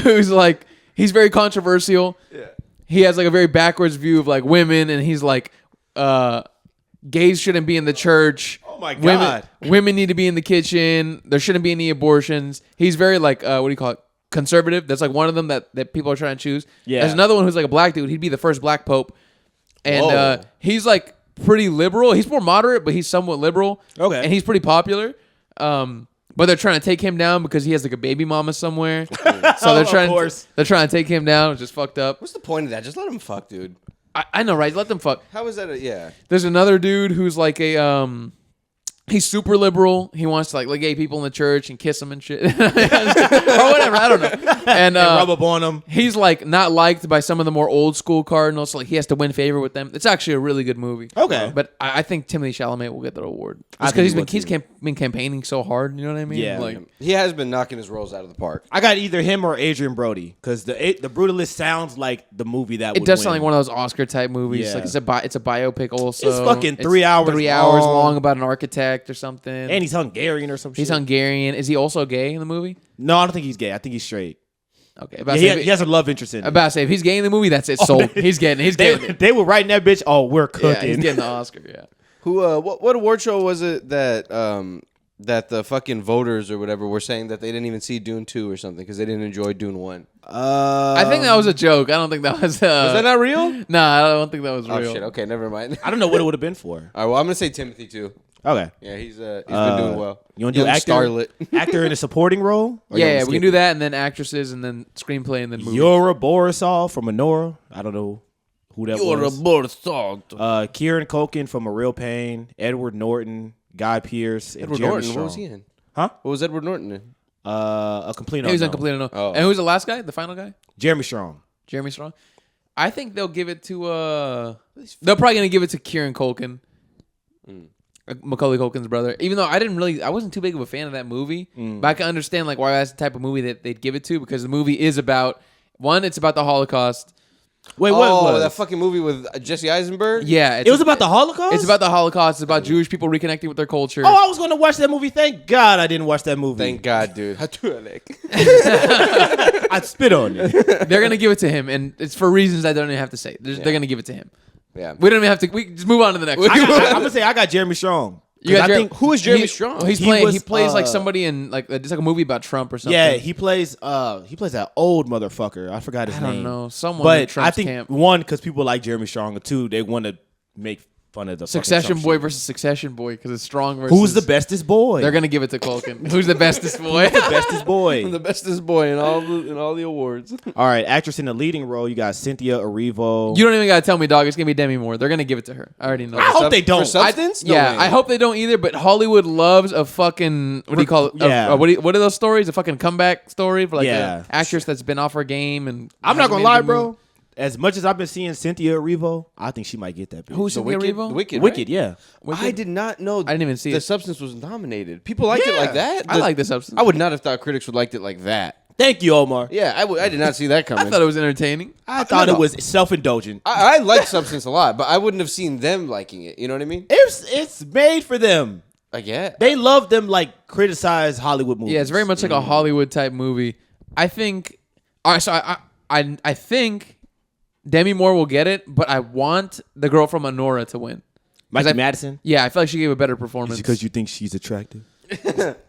Speaker 1: who's like he's very controversial.
Speaker 3: Yeah.
Speaker 1: He has like a very backwards view of like women, and he's like, gays shouldn't be in the church.
Speaker 2: Oh my God.
Speaker 1: Women need to be in the kitchen. There shouldn't be any abortions. He's very like, what do you call it? Conservative. That's like one of them that people are trying to choose.
Speaker 2: Yeah.
Speaker 1: There's another one who's like a black dude. He'd be the first black pope, and
Speaker 3: Whoa.
Speaker 1: he's like pretty liberal. He's more moderate, but he's somewhat liberal.
Speaker 2: Okay.
Speaker 1: and he's pretty popular. But they're trying to take him down because he has like a baby mama somewhere. So they're
Speaker 2: Of
Speaker 1: trying.
Speaker 2: course.
Speaker 1: They're trying to take him down, which is fucked up.
Speaker 3: What's the point of that? Just let him fuck, dude.
Speaker 1: I know, right? Let them fuck.
Speaker 3: How is that? Yeah.
Speaker 1: There's another dude who's like he's super liberal. He wants to like gay people in the church and kiss them and shit, or whatever. I don't know. And
Speaker 2: rub up on him.
Speaker 1: he's like not liked by some of the more old school Cardinals. So like he has to win favor with them. It's actually a really good movie.
Speaker 2: Okay.
Speaker 1: but I think Timothy Chalamet will get the award
Speaker 2: I
Speaker 1: because
Speaker 2: think
Speaker 1: he's
Speaker 2: he
Speaker 1: been
Speaker 2: will, too.
Speaker 1: been campaigning so hard. You know what I mean?
Speaker 2: Yeah.
Speaker 1: Like
Speaker 3: He has been knocking his roles out of the park.
Speaker 2: I got either him or Adrian Brody because the Brutalist sounds like the movie that
Speaker 1: it
Speaker 2: would
Speaker 1: does
Speaker 2: win.
Speaker 1: sound like one of those Oscar type movies.
Speaker 2: Yeah.
Speaker 1: Like it's a biopic also.
Speaker 2: It's fucking 3 hours
Speaker 1: 3 hours
Speaker 2: long.
Speaker 1: long about an architect or something.
Speaker 2: And he's Hungarian or some shit.
Speaker 1: He's Hungarian. Is he also gay in the movie?
Speaker 2: No, I don't think he's gay. I think he's straight.
Speaker 1: Okay.
Speaker 2: Yeah, he has a love interest in it.
Speaker 1: About to say, if he's gay in the movie, that's it. Sold. He's getting it.
Speaker 2: They were writing that bitch. Oh, we're
Speaker 1: Yeah,
Speaker 2: cooking.
Speaker 1: he's getting the Oscar. Yeah.
Speaker 3: Who? What award show was it that that the fucking voters or whatever were saying that they didn't even see Dune 2 or something because they didn't enjoy Dune 1?
Speaker 1: I think that was a joke. I don't think that was.
Speaker 3: Was that not real?
Speaker 1: Nah, I don't think that was
Speaker 3: Oh
Speaker 1: real.
Speaker 3: shit. Okay, never mind.
Speaker 2: I don't know what it would have been for.
Speaker 3: All right, well, I'm gonna say Timothy too.
Speaker 2: Okay.
Speaker 3: Yeah, he's been doing well.
Speaker 2: You want to do
Speaker 3: Young
Speaker 2: actor?
Speaker 3: starlet.
Speaker 2: Actor in a supporting role? Or you
Speaker 1: Yeah,
Speaker 2: wanna
Speaker 1: we can
Speaker 2: skip
Speaker 1: do
Speaker 2: it?
Speaker 1: that, and then actresses, and then screenplay, and then movie.
Speaker 2: Yura Borisov from Anora. I don't know who that was.
Speaker 3: Borsalt.
Speaker 2: Kieran Culkin from A Real Pain. Edward Norton. Guy Pearce. And
Speaker 3: Edward
Speaker 2: Jeremy
Speaker 3: Norton.
Speaker 2: Strong.
Speaker 3: What was he in?
Speaker 2: Huh?
Speaker 3: What was Edward Norton in?
Speaker 2: A Complete Unknown.
Speaker 1: He was on Complete Unknown.
Speaker 3: Oh.
Speaker 1: And who's the last guy? The final guy?
Speaker 2: Jeremy Strong.
Speaker 1: Jeremy Strong. I think they'll give it to. They're probably gonna give it to Kieran Culkin. Macaulay Culkin's brother. Even though I wasn't too big of a fan of that movie, but I can understand like why that's the type of movie that they'd give it to, because the movie is about it's about the Holocaust.
Speaker 2: Wait, what was
Speaker 3: that fucking movie with Jesse Eisenberg?
Speaker 1: Yeah,
Speaker 2: It was about the Holocaust?
Speaker 1: It's about the Holocaust. It's about Jewish people reconnecting with their culture.
Speaker 2: Oh, I was going to watch that movie. Thank God I didn't watch that movie.
Speaker 3: Thank God, dude.
Speaker 2: I'd spit on it.
Speaker 1: They're gonna give it to him, and it's for reasons I don't even have to say. They're gonna give it to him.
Speaker 3: Yeah.
Speaker 1: We don't even have to. We just move on to the next one.
Speaker 2: I'm going to say I got Jeremy Strong.
Speaker 1: You got
Speaker 2: I think
Speaker 3: Who is Jeremy Strong?
Speaker 1: He
Speaker 2: was,
Speaker 1: plays like somebody in like it's like a movie about Trump or something.
Speaker 2: Yeah, he plays that old motherfucker. I forgot his
Speaker 1: I
Speaker 2: name.
Speaker 1: don't know, someone. in
Speaker 2: But
Speaker 1: Trump's
Speaker 2: I think
Speaker 1: camp.
Speaker 2: one, because people like Jeremy Strong, and two, they want to make fun of the fucking
Speaker 1: Succession
Speaker 2: Trump
Speaker 1: Boy
Speaker 2: shit.
Speaker 1: versus Succession Boy because it's Strong versus.
Speaker 2: Who's the bestest boy?
Speaker 1: They're gonna give it to Culkin. Who's the bestest boy?
Speaker 2: the bestest boy.
Speaker 3: The bestest boy in all the awards.
Speaker 2: All right, actress in the leading role, you got Cynthia Erivo.
Speaker 1: You don't even gotta tell me, dog. It's gonna be Demi Moore. They're gonna give it to her. I already know.
Speaker 2: I hope they don't.
Speaker 3: For substance? No
Speaker 1: Yeah,
Speaker 3: way.
Speaker 1: I hope they don't either. But Hollywood loves a fucking what do you call it?
Speaker 2: Yeah.
Speaker 1: What are those stories? A fucking comeback story for like
Speaker 2: Yeah.
Speaker 1: an actress that's been off her game and.
Speaker 2: I'm not
Speaker 1: hasn't
Speaker 2: gonna
Speaker 1: made a
Speaker 2: lie,
Speaker 1: good
Speaker 2: bro.
Speaker 1: movie.
Speaker 2: As much as I've been seeing Cynthia Erivo, I think she might get that. Bitch.
Speaker 1: Who's
Speaker 3: The
Speaker 1: Cynthia
Speaker 3: Wicked?
Speaker 1: Erivo?
Speaker 3: The Wicked,
Speaker 2: Wicked?
Speaker 3: right?
Speaker 2: Yeah.
Speaker 1: Wicked?
Speaker 3: I did not know.
Speaker 1: I didn't even see
Speaker 3: the
Speaker 1: it.
Speaker 3: Substance was nominated. People liked it
Speaker 2: Yeah.
Speaker 3: like that.
Speaker 1: I like The Substance.
Speaker 3: I would not have thought critics would liked it like that.
Speaker 2: Thank you, Omar.
Speaker 3: Yeah, I did not see that coming.
Speaker 1: I thought it was entertaining.
Speaker 2: I thought it was self-indulgent.
Speaker 3: I like Substance a lot, but I wouldn't have seen them liking it. You know what I mean?
Speaker 2: It's made for them.
Speaker 3: Yeah.
Speaker 2: They love them like criticize Hollywood movies.
Speaker 1: Yeah, it's very much like a Hollywood type movie. I think. All right, so I think Demi Moore will get it, but I want the girl from Anora to win.
Speaker 2: Mikey Madison.
Speaker 1: Yeah, I feel like she gave a better performance.
Speaker 2: Because you think she's attractive.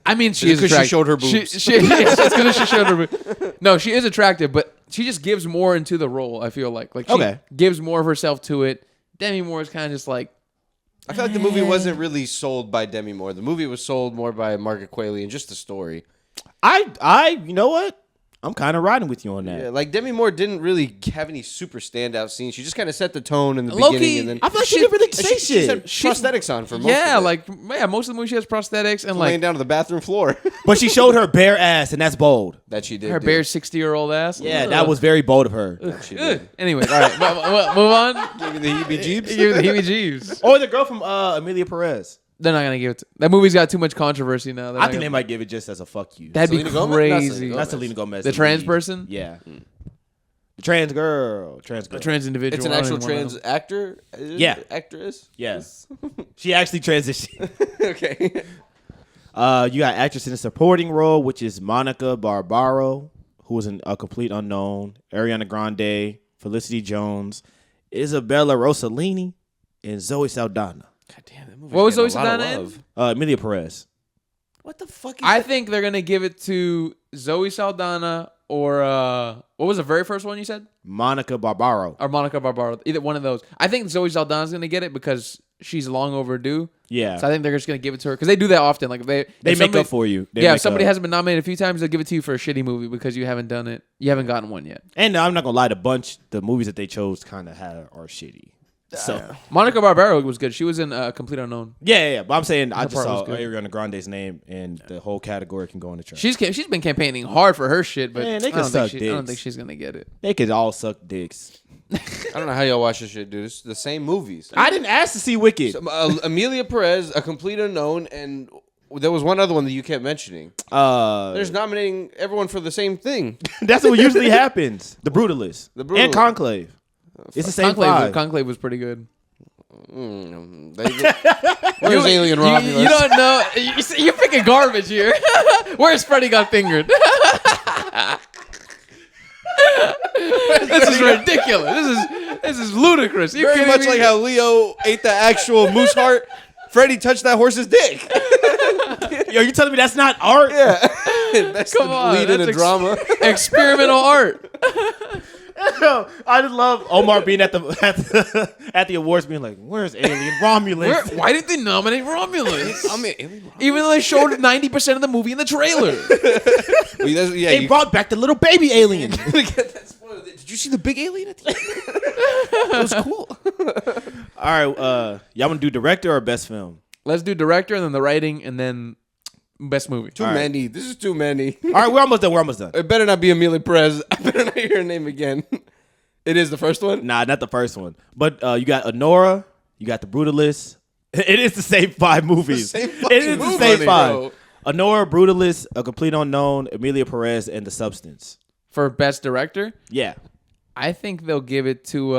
Speaker 1: I mean, she
Speaker 3: Is
Speaker 1: is
Speaker 3: it 'cause she
Speaker 1: attractive.
Speaker 3: showed her boobs?
Speaker 1: It's because she showed her boobs. No, she is attractive, but she just gives more into the role. I feel like she
Speaker 2: Okay.
Speaker 1: gives more of herself to it. Demi Moore is kind of just like.
Speaker 3: I feel like the movie wasn't really sold by Demi Moore. The movie was sold more by Margaret Qualley and just the story.
Speaker 2: You know what? I'm kind of riding with you on that.
Speaker 3: Yeah, like Demi Moore didn't really have any super standout scenes. She just kind of set the tone in the
Speaker 1: Low-key,
Speaker 3: beginning, and then
Speaker 2: I feel like she didn't really say
Speaker 3: she
Speaker 2: shit.
Speaker 3: had prosthetics on for most
Speaker 1: Yeah,
Speaker 3: of it.
Speaker 1: like most of the movie she has prosthetics and
Speaker 3: laying
Speaker 1: like
Speaker 3: down to the bathroom floor.
Speaker 2: But she showed her bare ass, and that's bold.
Speaker 3: That she did.
Speaker 1: her
Speaker 3: do.
Speaker 1: bare 60-year-old ass.
Speaker 2: Yeah,
Speaker 1: Ugh.
Speaker 2: that was very bold of her.
Speaker 3: She did.
Speaker 1: Ugh. Anyway, all right, move on.
Speaker 3: Give me the heebie-jeebies.
Speaker 1: Give me the heebie-jeebies.
Speaker 2: Or the girl from Amelia Perez.
Speaker 1: They're not gonna give it. That movie's got too much controversy now.
Speaker 2: I think they might give it just as a fuck you.
Speaker 1: That'd be
Speaker 3: Selena Gomez? Not
Speaker 1: crazy.
Speaker 3: Selena
Speaker 2: Not Selena Gomez.
Speaker 1: The trans person?
Speaker 2: Yeah. The trans girl.
Speaker 1: A trans individual.
Speaker 3: It's an
Speaker 1: I don't
Speaker 3: actual
Speaker 1: even wanna
Speaker 3: trans
Speaker 1: know.
Speaker 3: actor.
Speaker 2: Yeah.
Speaker 3: Actress.
Speaker 2: Yes. She actually transitioned.
Speaker 3: Okay.
Speaker 2: You got actress in a supporting role, which is Monica Barbaro, who was a complete unknown. Ariana Grande, Felicity Jones, Isabella Rossellini, and Zoe Saldana.
Speaker 3: God damn, that movie.
Speaker 1: What was Zoe Saldana in?
Speaker 2: Amelia Perez.
Speaker 3: What the fuck is
Speaker 1: I
Speaker 3: that?
Speaker 1: think they're gonna give it to Zoe Saldana or what was the very first one you said?
Speaker 2: Monica Barbaro.
Speaker 1: Or Monica Barbaro. Either one of those. I think Zoe Saldana's gonna get it because she's long overdue.
Speaker 2: Yeah.
Speaker 1: So I think they're just gonna give it to her because they do that often. Like
Speaker 2: They
Speaker 1: if
Speaker 2: make
Speaker 1: somebody-
Speaker 2: up for you. They
Speaker 1: Yeah,
Speaker 2: make
Speaker 1: if somebody
Speaker 2: up.
Speaker 1: hasn't been nominated a few times, they'll give it to you for a shitty movie because you haven't done it. You haven't gotten one yet.
Speaker 2: And I'm not gonna lie, the movies that they chose kind of are shitty. So
Speaker 1: Monica Barbaro was good. She was in Complete Unknown.
Speaker 2: yeah. But I'm saying I
Speaker 1: Her
Speaker 2: just
Speaker 1: part
Speaker 2: saw
Speaker 1: was good.
Speaker 2: Ariana Grande's name, and the whole category can go in the trash.
Speaker 1: She's been campaigning hard for her shit, but
Speaker 2: Man, they
Speaker 1: I
Speaker 2: can
Speaker 1: don't
Speaker 2: suck
Speaker 1: think I don't
Speaker 2: dicks.
Speaker 1: think she's gonna get it.
Speaker 2: They could all suck dicks.
Speaker 3: I don't know how y'all watch this shit, dude. It's the same movies.
Speaker 2: I didn't ask to see Wicked.
Speaker 3: Amelia Perez, A Complete Unknown, and there was one other one that you kept mentioning. They're just nominating everyone for the same thing.
Speaker 2: That's what usually happens. The Brutalist.
Speaker 3: The Brutalist.
Speaker 2: And Conclave. It's the same vibe.
Speaker 1: Conclave was pretty good.
Speaker 3: Where's Alien Romulus?
Speaker 1: You don't know. You're picking garbage here. Where's Freddy got fingered? This is ridiculous. This is ludicrous. You
Speaker 3: Very
Speaker 1: kidding
Speaker 3: much
Speaker 1: me?
Speaker 3: like how Leo ate the actual moose heart. Freddie touched that horse's dick.
Speaker 2: Yo, you telling me that's not art?
Speaker 3: Yeah. That's
Speaker 1: Come
Speaker 3: the
Speaker 1: on,
Speaker 3: lead in a
Speaker 1: that's
Speaker 3: drama.
Speaker 1: Experimental art.
Speaker 2: I just love Omar being at the awards, being like, "Where's Alien Romulus?"
Speaker 1: Why did they nominate Romulus?
Speaker 3: I mean, Alien
Speaker 1: Even though they showed 90% of the movie in the trailer.
Speaker 2: They brought back the little baby alien.
Speaker 3: Did you see the big alien at the end? That was cool.
Speaker 2: All right, y'all want to do director or best film?
Speaker 1: Let's do director and then the writing and then best movie.
Speaker 3: Too many. This is too many.
Speaker 2: All right, we're almost done.
Speaker 3: It better not be Amelia Perez. I better not hear her name again. It is the first one?
Speaker 2: Nah, not the first one. But you got Honora, you got The Brutalist. It is the same 5 movies. It is the same 5.
Speaker 3: Bro.
Speaker 2: Honora, Brutalist, A Complete Unknown, Amelia Perez, and The Substance.
Speaker 1: For best director,
Speaker 2: Yeah.
Speaker 1: I think they'll give it to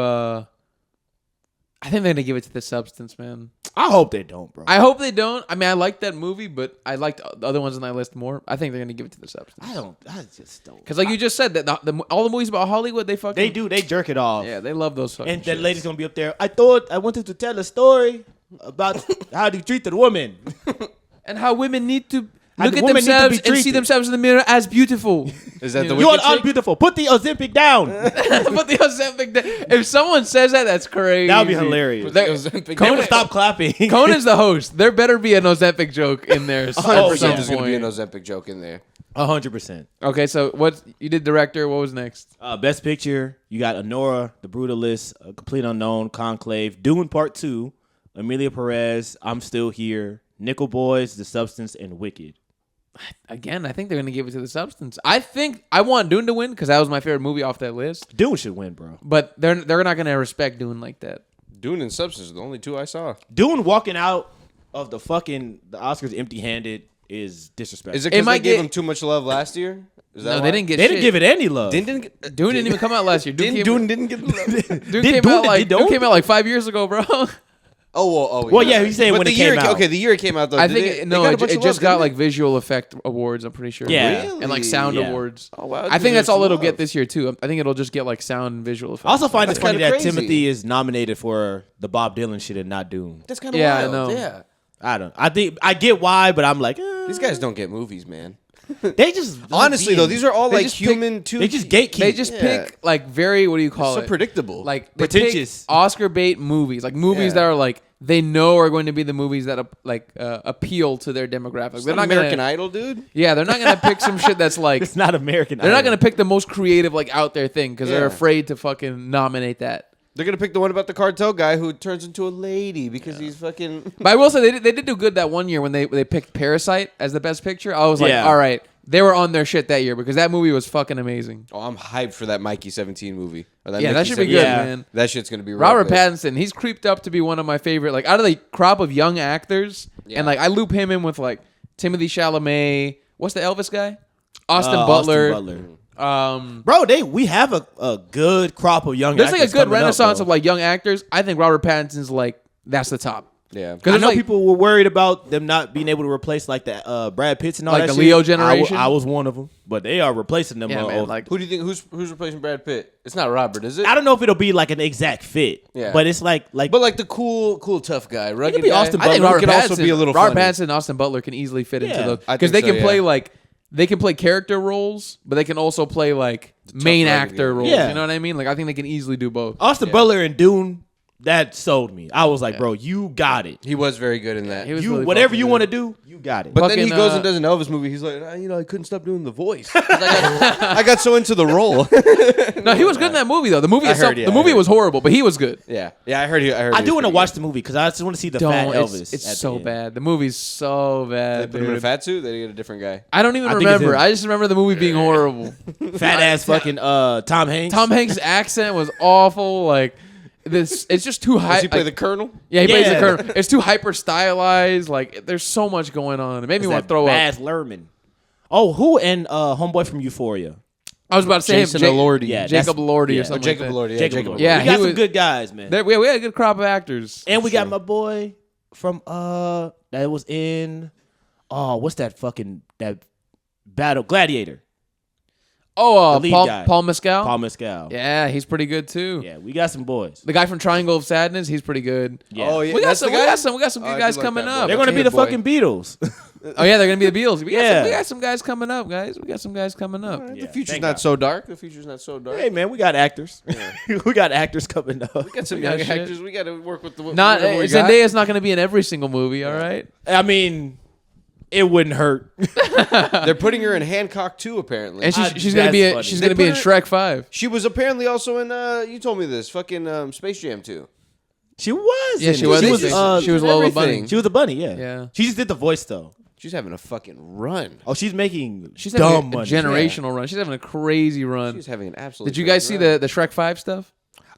Speaker 1: I think they're gonna give it to The Substance, man.
Speaker 2: I hope they don't, bro.
Speaker 1: I hope they don't. I mean, I like that movie, but I liked the other ones on that list more. I think they're gonna give it to The Substance.
Speaker 2: I just don't.
Speaker 1: Because like you just said, that all the movies about Hollywood, they fucking
Speaker 2: They jerk it off.
Speaker 1: Yeah, they love those fucking
Speaker 2: And that
Speaker 1: shits.
Speaker 2: lady's gonna be up there. I thought I wanted to tell a story about how they treat the woman.
Speaker 1: And how women need to
Speaker 2: How
Speaker 1: look
Speaker 2: the
Speaker 1: at
Speaker 2: women need to
Speaker 1: themselves
Speaker 2: be
Speaker 1: and see
Speaker 2: treated.
Speaker 1: themselves in the mirror as beautiful.
Speaker 3: Is that the
Speaker 2: You are
Speaker 3: wicked chick?
Speaker 2: unbeautiful. Put the Ozempic down.
Speaker 1: But the Ozempic, if someone says that, that's crazy.
Speaker 2: That would be hilarious.
Speaker 1: That-
Speaker 2: They would stop clapping.
Speaker 1: Conan's the host. There better be an Ozempic joke in there.
Speaker 3: 100%
Speaker 1: at some
Speaker 3: there's going to be an
Speaker 1: point.
Speaker 3: Ozempic joke in there.
Speaker 2: 100%.
Speaker 1: Okay, so what you did director? What was next?
Speaker 2: Best picture, you got Honora, The Brutalist, A Complete Unknown, Conclave, Dune Part 2, Amelia Perez, I'm Still Here, Nickel Boys, The Substance, and Wicked.
Speaker 1: Again, I think they're gonna give it to The Substance. I want Dune to win because that was my favorite movie off that list.
Speaker 2: Dune should win, bro.
Speaker 1: But they're not gonna respect Dune like that.
Speaker 3: Dune and Substance are the only 2 I saw.
Speaker 2: Dune walking out of the Oscars empty-handed is disrespectful.
Speaker 3: Is it because they
Speaker 1: might
Speaker 3: gave
Speaker 1: get-
Speaker 3: him too much love last year? Is that
Speaker 1: No,
Speaker 3: why?
Speaker 1: they didn't get.
Speaker 2: They
Speaker 1: shit.
Speaker 2: didn't give it any love.
Speaker 3: Dune
Speaker 1: Dune didn't even come out last year. Dune
Speaker 3: Dune didn't get love.
Speaker 1: Dune
Speaker 2: Did
Speaker 1: came out
Speaker 2: Dune-
Speaker 1: like
Speaker 2: did
Speaker 1: Dune came out like 5 years ago, bro.
Speaker 2: Well, yeah, he's saying
Speaker 3: But
Speaker 2: when
Speaker 3: the
Speaker 2: it
Speaker 3: year
Speaker 2: came out.
Speaker 3: Okay, the year it came out though.
Speaker 1: I
Speaker 3: did
Speaker 1: think
Speaker 3: they
Speaker 1: no,
Speaker 3: got a
Speaker 1: it
Speaker 3: bunch of
Speaker 1: just
Speaker 3: love,
Speaker 1: got
Speaker 3: didn't
Speaker 1: like visual effect awards. I'm pretty sure.
Speaker 2: Yeah.
Speaker 1: and like sound
Speaker 2: Yeah.
Speaker 1: awards.
Speaker 3: Oh, wow,
Speaker 1: I think that's all
Speaker 3: deserves
Speaker 1: it'll
Speaker 3: some
Speaker 1: get
Speaker 3: love.
Speaker 1: this year too. I think it'll just get like sound and visual effects.
Speaker 2: I also find it
Speaker 3: That's
Speaker 2: funny
Speaker 3: kinda
Speaker 2: that
Speaker 3: crazy.
Speaker 2: Timothy is nominated for the Bob Dylan shit and not Dune.
Speaker 3: That's kind of
Speaker 1: Yeah, I
Speaker 3: wild.
Speaker 1: know.
Speaker 3: Yeah.
Speaker 2: I think I get why, but I'm like,
Speaker 3: These guys don't get movies, man.
Speaker 2: they just
Speaker 3: Honestly, though, these are all
Speaker 1: They
Speaker 3: like
Speaker 1: just pick-
Speaker 3: human too.
Speaker 2: they just gatekeep.
Speaker 1: They just
Speaker 3: Yeah.
Speaker 1: pick like very what do you call
Speaker 3: so
Speaker 1: it?
Speaker 3: predictable.
Speaker 1: Like they pick
Speaker 2: Pretentious.
Speaker 1: Oscar bait movies, like movies
Speaker 3: Yeah.
Speaker 1: that are like they know are going to be the movies that appeal to their demographic. They're not
Speaker 3: American
Speaker 1: gonna,
Speaker 3: Idol, dude.
Speaker 1: Yeah, they're not gonna pick some shit that's like
Speaker 2: It's not American.
Speaker 1: they're not
Speaker 2: Idol.
Speaker 1: gonna pick the most creative like out there thing because they're
Speaker 3: Yeah.
Speaker 1: afraid to fucking nominate that.
Speaker 3: They're gonna pick the one about the cartel guy who turns into a lady because he's fucking.
Speaker 1: But I will say they did do good that one year when they picked Parasite as the best picture. I was like,
Speaker 2: Yeah.
Speaker 1: all right, they were on their shit that year because that movie was fucking amazing.
Speaker 3: Oh, I'm hyped for that Mikey 17 movie. Or
Speaker 1: Yeah, that
Speaker 3: Mickey
Speaker 1: should be
Speaker 3: 17.
Speaker 1: good,
Speaker 2: Yeah.
Speaker 1: man.
Speaker 3: That shit's gonna be real
Speaker 1: Robert
Speaker 3: good.
Speaker 1: Pattinson, he's creeped up to be one of my favorite. Like out of the crop of young actors,
Speaker 3: Yeah.
Speaker 1: and like I loop him in with like Timothy Chalamet. What's the Elvis guy? Austin Butler.
Speaker 2: Bro, we have a good crop of young
Speaker 1: There's
Speaker 2: actors
Speaker 1: like a good
Speaker 2: coming up,
Speaker 1: renaissance
Speaker 2: bro.
Speaker 1: of like young actors. I think Robert Pattinson's like that's the top.
Speaker 3: Yeah.
Speaker 1: Because
Speaker 2: I know
Speaker 1: like,
Speaker 2: people were worried about them not being able to replace like the Brad Pitts and all
Speaker 1: Like
Speaker 2: that
Speaker 1: the
Speaker 2: shit.
Speaker 1: Leo generation?
Speaker 2: I was one of them, but they are replacing them.
Speaker 1: yeah, man, like
Speaker 3: Who do you think who's replacing Brad Pitt? It's not Robert, is it?
Speaker 2: I don't know if it'll be like an exact fit.
Speaker 3: Yeah.
Speaker 2: But it's like
Speaker 3: But like the cool tough guy, rugged
Speaker 2: be
Speaker 3: guy.
Speaker 2: Austin
Speaker 1: I think
Speaker 2: Butler
Speaker 1: Robert
Speaker 3: could also
Speaker 1: Pattinson,
Speaker 3: be a little
Speaker 1: Robert
Speaker 3: funny.
Speaker 1: Pattinson and Austin Butler can easily fit into
Speaker 2: Yeah,
Speaker 1: those
Speaker 3: I
Speaker 1: because
Speaker 3: think
Speaker 1: they
Speaker 3: so,
Speaker 1: can play
Speaker 3: yeah.
Speaker 1: like they can play character roles, but they can also play like main
Speaker 3: rugged
Speaker 1: actor
Speaker 3: guy.
Speaker 1: roles.
Speaker 2: Yeah.
Speaker 1: You know what I mean? Like I think they can easily do both.
Speaker 2: Austin Butler and Dune, that sold me. I was like, bro, you got it.
Speaker 3: He was very good in that.
Speaker 1: He was
Speaker 2: You
Speaker 1: really
Speaker 2: whatever
Speaker 1: fucking
Speaker 2: you
Speaker 1: good.
Speaker 2: want to do, you got it.
Speaker 3: But then he
Speaker 1: fucking,
Speaker 3: goes and does an Elvis movie. He's like, I couldn't stop doing the voice. 'Cause I got so into the role.
Speaker 1: No, he was good in that movie though. The movie
Speaker 3: I
Speaker 1: itself,
Speaker 3: heard, yeah,
Speaker 1: the
Speaker 3: I
Speaker 1: movie
Speaker 3: heard.
Speaker 1: was horrible, but he was good.
Speaker 3: yeah, I heard.
Speaker 2: I do want to watch the movie because I just want to see the fat
Speaker 1: Don't.
Speaker 2: Elvis.
Speaker 1: It's
Speaker 2: at the
Speaker 1: so
Speaker 2: end.
Speaker 1: bad. The movie's so
Speaker 3: They
Speaker 1: bad.
Speaker 3: put him in a
Speaker 1: Dude.
Speaker 3: fat suit. They get a different guy.
Speaker 1: I don't even
Speaker 2: I think it's
Speaker 1: remember.
Speaker 2: him.
Speaker 1: I just remember the movie being horrible.
Speaker 2: Fat ass fucking Tom Hanks.
Speaker 1: Tom Hanks' accent was awful. Like this, it's just too high.
Speaker 3: Does he play
Speaker 1: like-
Speaker 3: the Colonel?
Speaker 1: Yeah, he plays the
Speaker 2: Yeah.
Speaker 1: Colonel. It's too hyper stylized. Like there's so much going on. It made me
Speaker 2: It's
Speaker 1: want
Speaker 2: that
Speaker 1: to throw up.
Speaker 2: Baz Luhrmann. Oh, who and homeboy from Euphoria?
Speaker 1: I was about to say
Speaker 3: Jason
Speaker 1: him,
Speaker 3: Elordi.
Speaker 2: Yeah,
Speaker 1: Jacob
Speaker 2: that's-
Speaker 1: Elordi
Speaker 2: yeah.
Speaker 1: or something.
Speaker 3: Jacob
Speaker 1: like that.
Speaker 3: Elordi. Yeah,
Speaker 2: Jacob
Speaker 3: Jacob
Speaker 2: Elordi.
Speaker 3: Elordi.
Speaker 1: Yeah,
Speaker 2: we
Speaker 1: he
Speaker 2: got some
Speaker 1: was-
Speaker 2: good guys, man.
Speaker 1: We had a good crop of actors.
Speaker 2: And we got my boy from that was in what's that fucking that battle Gladiator.
Speaker 1: Oh,
Speaker 2: the lead
Speaker 1: Paul,
Speaker 2: guy.
Speaker 1: Paul Mescal.
Speaker 2: Paul Mescal.
Speaker 1: Yeah, he's pretty good too.
Speaker 2: Yeah, we got some boys.
Speaker 1: The guy from Triangle of Sadness, he's pretty good.
Speaker 2: Yeah.
Speaker 3: Oh yeah,
Speaker 1: We got
Speaker 3: that's
Speaker 1: some.
Speaker 3: the
Speaker 1: We
Speaker 3: guy?
Speaker 1: got some. We got some
Speaker 3: Oh,
Speaker 1: good
Speaker 3: I
Speaker 1: guys
Speaker 3: do like
Speaker 1: coming
Speaker 3: that
Speaker 1: up.
Speaker 3: boy.
Speaker 2: They're going to be
Speaker 3: Good
Speaker 2: the
Speaker 3: boy.
Speaker 2: fucking Beatles.
Speaker 1: Oh yeah, they're gonna be the Beatles. We
Speaker 2: Yeah.
Speaker 1: got some guys coming up, guys. We got some guys coming up.
Speaker 2: Yeah,
Speaker 3: The future's
Speaker 2: thank
Speaker 3: not
Speaker 2: God.
Speaker 3: so dark. The future's not so dark.
Speaker 2: Hey, man, we got actors. we got actors coming up.
Speaker 3: We got some
Speaker 1: We got
Speaker 3: young
Speaker 1: shit.
Speaker 3: actors. We got to work with the
Speaker 1: Not
Speaker 3: whatever we got.
Speaker 1: Zendaya's not gonna be in every single movie. All right.
Speaker 2: I mean, it wouldn't hurt.
Speaker 3: They're putting her in Hancock 2, apparently.
Speaker 1: And
Speaker 2: Ah,
Speaker 1: she's gonna be
Speaker 2: that's funny.
Speaker 1: she's
Speaker 3: They
Speaker 1: gonna be in
Speaker 3: put
Speaker 1: Shrek 5.
Speaker 3: She was apparently also in, you told me this, fucking Space Jam 2.
Speaker 2: She was.
Speaker 1: Yeah,
Speaker 2: in
Speaker 1: she
Speaker 2: it.
Speaker 1: was.
Speaker 2: She was,
Speaker 1: She was
Speaker 3: in
Speaker 1: Lola
Speaker 3: everything.
Speaker 1: Bunny.
Speaker 2: she was a bunny, yeah.
Speaker 1: Yeah.
Speaker 2: She just did the voice, though.
Speaker 3: She's having a fucking run.
Speaker 2: Oh, she's making
Speaker 1: She's
Speaker 2: dumb
Speaker 1: having a
Speaker 2: money.
Speaker 1: generational run. She's having a crazy run.
Speaker 3: She's having an absolute.
Speaker 1: Did you guys see the Shrek 5 stuff?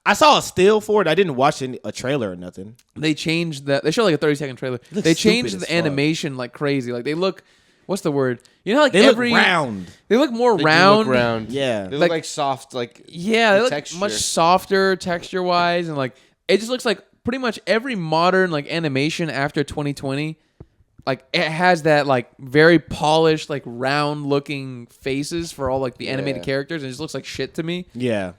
Speaker 2: I saw a still for it. I didn't watch a trailer or nothing.
Speaker 1: They changed that. They showed like a 30-second trailer.
Speaker 2: looks
Speaker 1: They
Speaker 2: stupid
Speaker 1: changed
Speaker 2: as
Speaker 1: the
Speaker 2: fuck.
Speaker 1: animation like crazy. Like they look. What's the word? You know, like
Speaker 2: They
Speaker 1: every
Speaker 2: look round.
Speaker 1: They look more
Speaker 3: They do
Speaker 1: round.
Speaker 3: look round.
Speaker 2: Yeah.
Speaker 3: They look
Speaker 1: Like-
Speaker 3: like soft, like
Speaker 1: Yeah, they
Speaker 3: the
Speaker 1: look
Speaker 3: texture.
Speaker 1: much softer texture wise, and like it just looks like pretty much every modern like animation after 2020. Like it has that like very polished, like round looking faces for all like the animated
Speaker 3: Yeah.
Speaker 1: characters, and it just looks like shit to me.
Speaker 2: Yeah.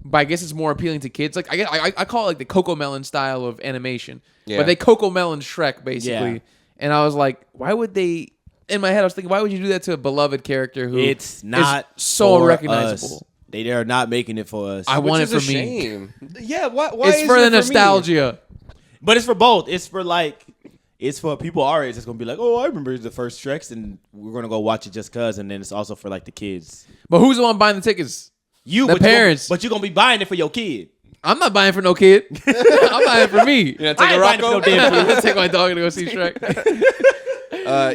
Speaker 1: But I guess it's more appealing to kids. Like I call it like the Coco Melon style of animation.
Speaker 3: Yeah.
Speaker 1: But they Coco Melon Shrek basically.
Speaker 2: Yeah.
Speaker 1: And I was like, why would they? In my head, I was thinking, why would you do that to a beloved character who
Speaker 2: It's not
Speaker 1: is so
Speaker 2: for
Speaker 1: recognizable?
Speaker 2: us. They are not making it for us.
Speaker 1: I
Speaker 3: which
Speaker 1: want it
Speaker 3: is
Speaker 1: for
Speaker 3: a
Speaker 1: me.
Speaker 3: shame. Yeah, why
Speaker 1: It's
Speaker 3: is
Speaker 1: for
Speaker 3: it
Speaker 1: the
Speaker 3: me?
Speaker 1: nostalgia.
Speaker 2: But it's for both. It's for like, it's for people our age. It's gonna be like, oh, I remember the first Shreks, and we're gonna go watch it just cause. And then it's also for like the kids.
Speaker 1: But who's the one buying the tickets?
Speaker 2: You,
Speaker 1: The
Speaker 2: but you gonna-
Speaker 1: parents.
Speaker 2: but you're gonna be buying it for your kid.
Speaker 1: I'm not buying for no kid. I'm buying it for me.
Speaker 3: You know,
Speaker 2: I
Speaker 3: take a
Speaker 2: ain't buying it for no
Speaker 3: Rocco?
Speaker 2: damn
Speaker 1: I'm gonna take my dog to go see Shrek.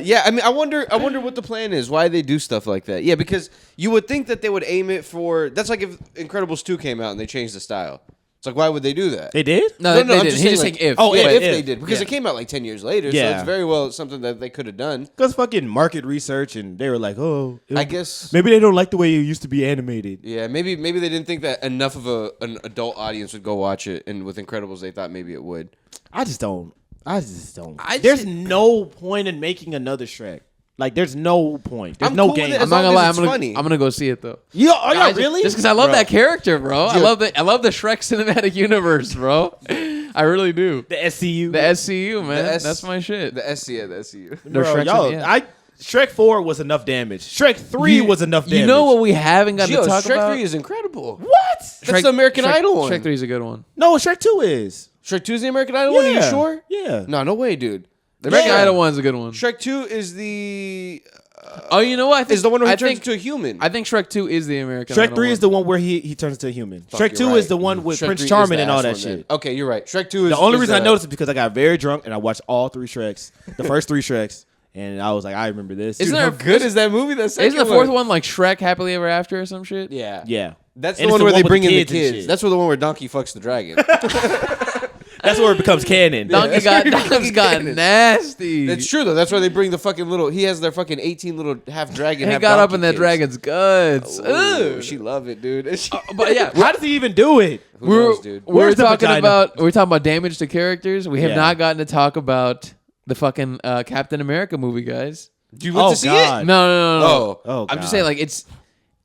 Speaker 3: Yeah, I mean, I wonder what the plan is. Why they do stuff like that? Yeah, because you would think that they would aim it for. That's like if Incredibles 2 came out and they changed the style. It's like, why would they do that?
Speaker 2: They did.
Speaker 1: No, they
Speaker 3: I'm
Speaker 1: didn't.
Speaker 3: just
Speaker 1: He's
Speaker 3: saying,
Speaker 1: just
Speaker 3: like,
Speaker 1: saying if.
Speaker 2: oh,
Speaker 3: Yeah,
Speaker 2: But
Speaker 3: if
Speaker 2: if-
Speaker 3: they did, because
Speaker 2: yeah.
Speaker 3: it came out like 10 years later, so
Speaker 2: Yeah.
Speaker 3: it's very well something that they could have done.
Speaker 2: Because fucking market research, and they were like, oh,
Speaker 3: I guess.
Speaker 2: maybe they don't like the way it used to be animated.
Speaker 3: Yeah, maybe they didn't think that enough of an adult audience would go watch it, and with Incredibles, they thought maybe it would.
Speaker 2: I just don't.
Speaker 1: I
Speaker 2: There's
Speaker 1: just-
Speaker 2: no point in making another Shrek. Like, there's no point. There's
Speaker 3: I'm
Speaker 2: no
Speaker 3: cool with
Speaker 2: game.
Speaker 3: it
Speaker 1: I'm
Speaker 3: as
Speaker 1: not
Speaker 3: long
Speaker 1: gonna lie.
Speaker 3: as
Speaker 1: I'm
Speaker 3: it's
Speaker 1: gonna,
Speaker 3: funny.
Speaker 1: I'm gonna go see it though.
Speaker 2: Are y'all really?
Speaker 1: Just because I love
Speaker 3: Bro.
Speaker 1: that character, bro. I
Speaker 3: Dude.
Speaker 1: love the Shrek cinematic universe, bro. I really do.
Speaker 2: the SCU.
Speaker 1: The SCU, man.
Speaker 3: S-
Speaker 1: That's my shit.
Speaker 3: The SC, the SCU.
Speaker 1: The
Speaker 2: Bro,
Speaker 1: Shrek
Speaker 2: y'all,
Speaker 1: yeah.
Speaker 2: Shrek 4 was enough damage. Shrek 3 was enough damage.
Speaker 1: You know what we haven't gotten
Speaker 3: Yo,
Speaker 1: to talk
Speaker 3: Shrek
Speaker 1: about?
Speaker 3: 3 is incredible.
Speaker 2: What?
Speaker 3: That's the American Idol one.
Speaker 1: Shrek 3 is a good one.
Speaker 2: No, Shrek 2 is.
Speaker 3: Shrek 2 is the American Idol one? Are you
Speaker 2: Yeah.
Speaker 3: sure?
Speaker 2: Yeah.
Speaker 3: No way, dude.
Speaker 1: The American
Speaker 2: Yeah.
Speaker 1: Idol one's a good one.
Speaker 3: Shrek 2 is the
Speaker 1: Oh, you know what? I think,
Speaker 3: is the one where he
Speaker 1: I
Speaker 3: turns
Speaker 1: think,
Speaker 3: into a human.
Speaker 1: I think Shrek 2 is the American
Speaker 2: Shrek
Speaker 1: Idol
Speaker 2: 3
Speaker 1: one.
Speaker 2: is the one where he turns into a human.
Speaker 3: Fuck,
Speaker 2: Shrek
Speaker 3: you're
Speaker 2: 2
Speaker 3: right.
Speaker 2: is the one with
Speaker 3: Shrek
Speaker 2: Prince
Speaker 3: 3 is
Speaker 2: Charming
Speaker 3: the
Speaker 2: and all
Speaker 3: ass
Speaker 2: that
Speaker 3: one,
Speaker 2: shit.
Speaker 3: then. Okay, you're right. Shrek 2 is
Speaker 2: The only
Speaker 3: is
Speaker 2: reason I
Speaker 3: the-
Speaker 2: noticed it because I got very drunk and I watched all 3 Shreks, the first 3 Shreks, and I was like, I remember this.
Speaker 1: Isn't
Speaker 3: Dude,
Speaker 1: there
Speaker 3: how good is that movie? That second
Speaker 1: Isn't the fourth one like Shrek Happily Ever After or some shit?
Speaker 3: Yeah.
Speaker 2: Yeah.
Speaker 3: That's
Speaker 2: And
Speaker 3: the
Speaker 2: it's
Speaker 3: one where they
Speaker 2: with
Speaker 3: bring in the
Speaker 2: and
Speaker 3: kids.
Speaker 2: shit.
Speaker 3: That's where the one where Donkey fucks the dragon.
Speaker 2: That's where it becomes canon.
Speaker 1: Donkey got nasty.
Speaker 3: That's true though. That's why they bring the fucking little. He has their fucking 18 little half dragon.
Speaker 1: He
Speaker 3: half
Speaker 1: got up
Speaker 3: donkey
Speaker 1: in that
Speaker 3: kids.
Speaker 1: dragon's guts.
Speaker 3: Ooh,
Speaker 1: Ugh.
Speaker 3: she love it, dude.
Speaker 1: But yeah,
Speaker 2: How does he even do it?
Speaker 3: Who knows, dude?
Speaker 2: Where's the vagina?
Speaker 1: we're talking about damage to characters. We have
Speaker 2: Yeah.
Speaker 1: not gotten to talk about the fucking Captain America movie, guys.
Speaker 3: Do you want
Speaker 2: Oh,
Speaker 3: to see
Speaker 2: God.
Speaker 3: it?
Speaker 1: No.
Speaker 3: Oh.
Speaker 2: Oh,
Speaker 1: I'm
Speaker 2: God.
Speaker 1: just saying, like, it's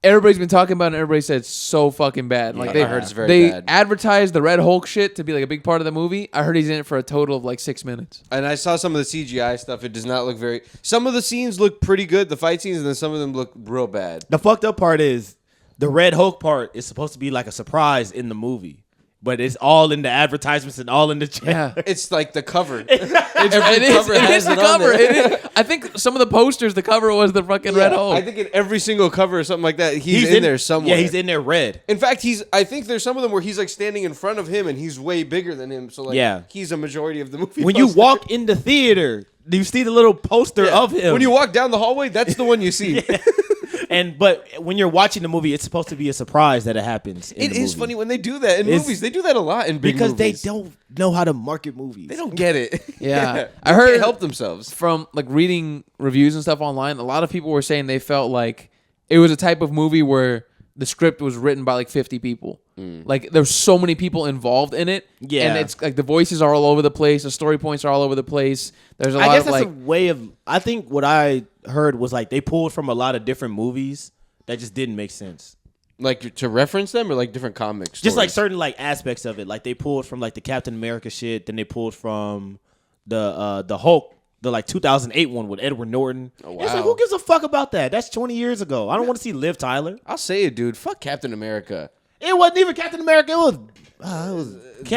Speaker 1: everybody's been talking about it, and everybody said it's so fucking bad. Like,
Speaker 2: Yeah,
Speaker 1: they
Speaker 2: I heard it's
Speaker 3: very
Speaker 1: they
Speaker 3: bad.
Speaker 1: advertised the Red Hulk shit to be like a big part of the movie. I heard he's in it for a total of like 6 minutes.
Speaker 3: And I saw some of the CGI stuff. It does not look very. Some of the scenes look pretty good, the fight scenes, and then some of them look real bad.
Speaker 2: The fucked up part is the Red Hulk part is supposed to be like a surprise in the movie, but it's all in the advertisements and all in the chat.
Speaker 1: Yeah.
Speaker 3: It's like the cover.
Speaker 1: It is the cover. It is. I think some of the posters, the cover was the fucking Red Hulk.
Speaker 3: I think in every single cover or something like that, he's in there somewhere.
Speaker 2: Yeah, he's in there red.
Speaker 3: In fact, I think there's some of them where he's like standing in front of him and he's way bigger than him. So like,
Speaker 2: Yeah.
Speaker 3: he's a majority of the movie.
Speaker 2: When you
Speaker 3: poster.
Speaker 2: walk in the theater, you see the little poster
Speaker 3: Yeah.
Speaker 2: of him.
Speaker 3: When you walk down the hallway, that's the one you see.
Speaker 2: but when you're watching the movie, it's supposed to be a surprise that it happens.
Speaker 3: It is funny when they do that in
Speaker 2: It's-
Speaker 3: movies. They do that a lot in big
Speaker 2: because
Speaker 3: movies.
Speaker 2: they don't know how to market movies.
Speaker 3: They don't get it.
Speaker 1: Yeah.
Speaker 3: I
Speaker 1: I heard-
Speaker 3: can't help themselves.
Speaker 1: From like reading reviews and stuff online, a lot of people were saying they felt like it was a type of movie where the script was written by like 50 people. Like there's so many people involved in it.
Speaker 2: Yeah.
Speaker 1: And it's like the voices are all over the place, the story points are all over the place. There's a lot
Speaker 2: I guess
Speaker 1: of
Speaker 2: that's
Speaker 1: like
Speaker 2: a way of. I think what I heard was like they pulled from a lot of different movies that just didn't make sense.
Speaker 3: Like to reference them or like different comics?
Speaker 2: Just like certain like aspects of it. Like they pulled from like the Captain America shit. Then they pulled from the Hulk, the like 2008 one with Edward Norton.
Speaker 3: Oh, wow.
Speaker 2: It's like, who gives a fuck about that? That's 20 years ago. I don't want to see Liv Tyler.
Speaker 3: I'll say it, dude. Fuck Captain America.
Speaker 2: It wasn't even Captain America. It was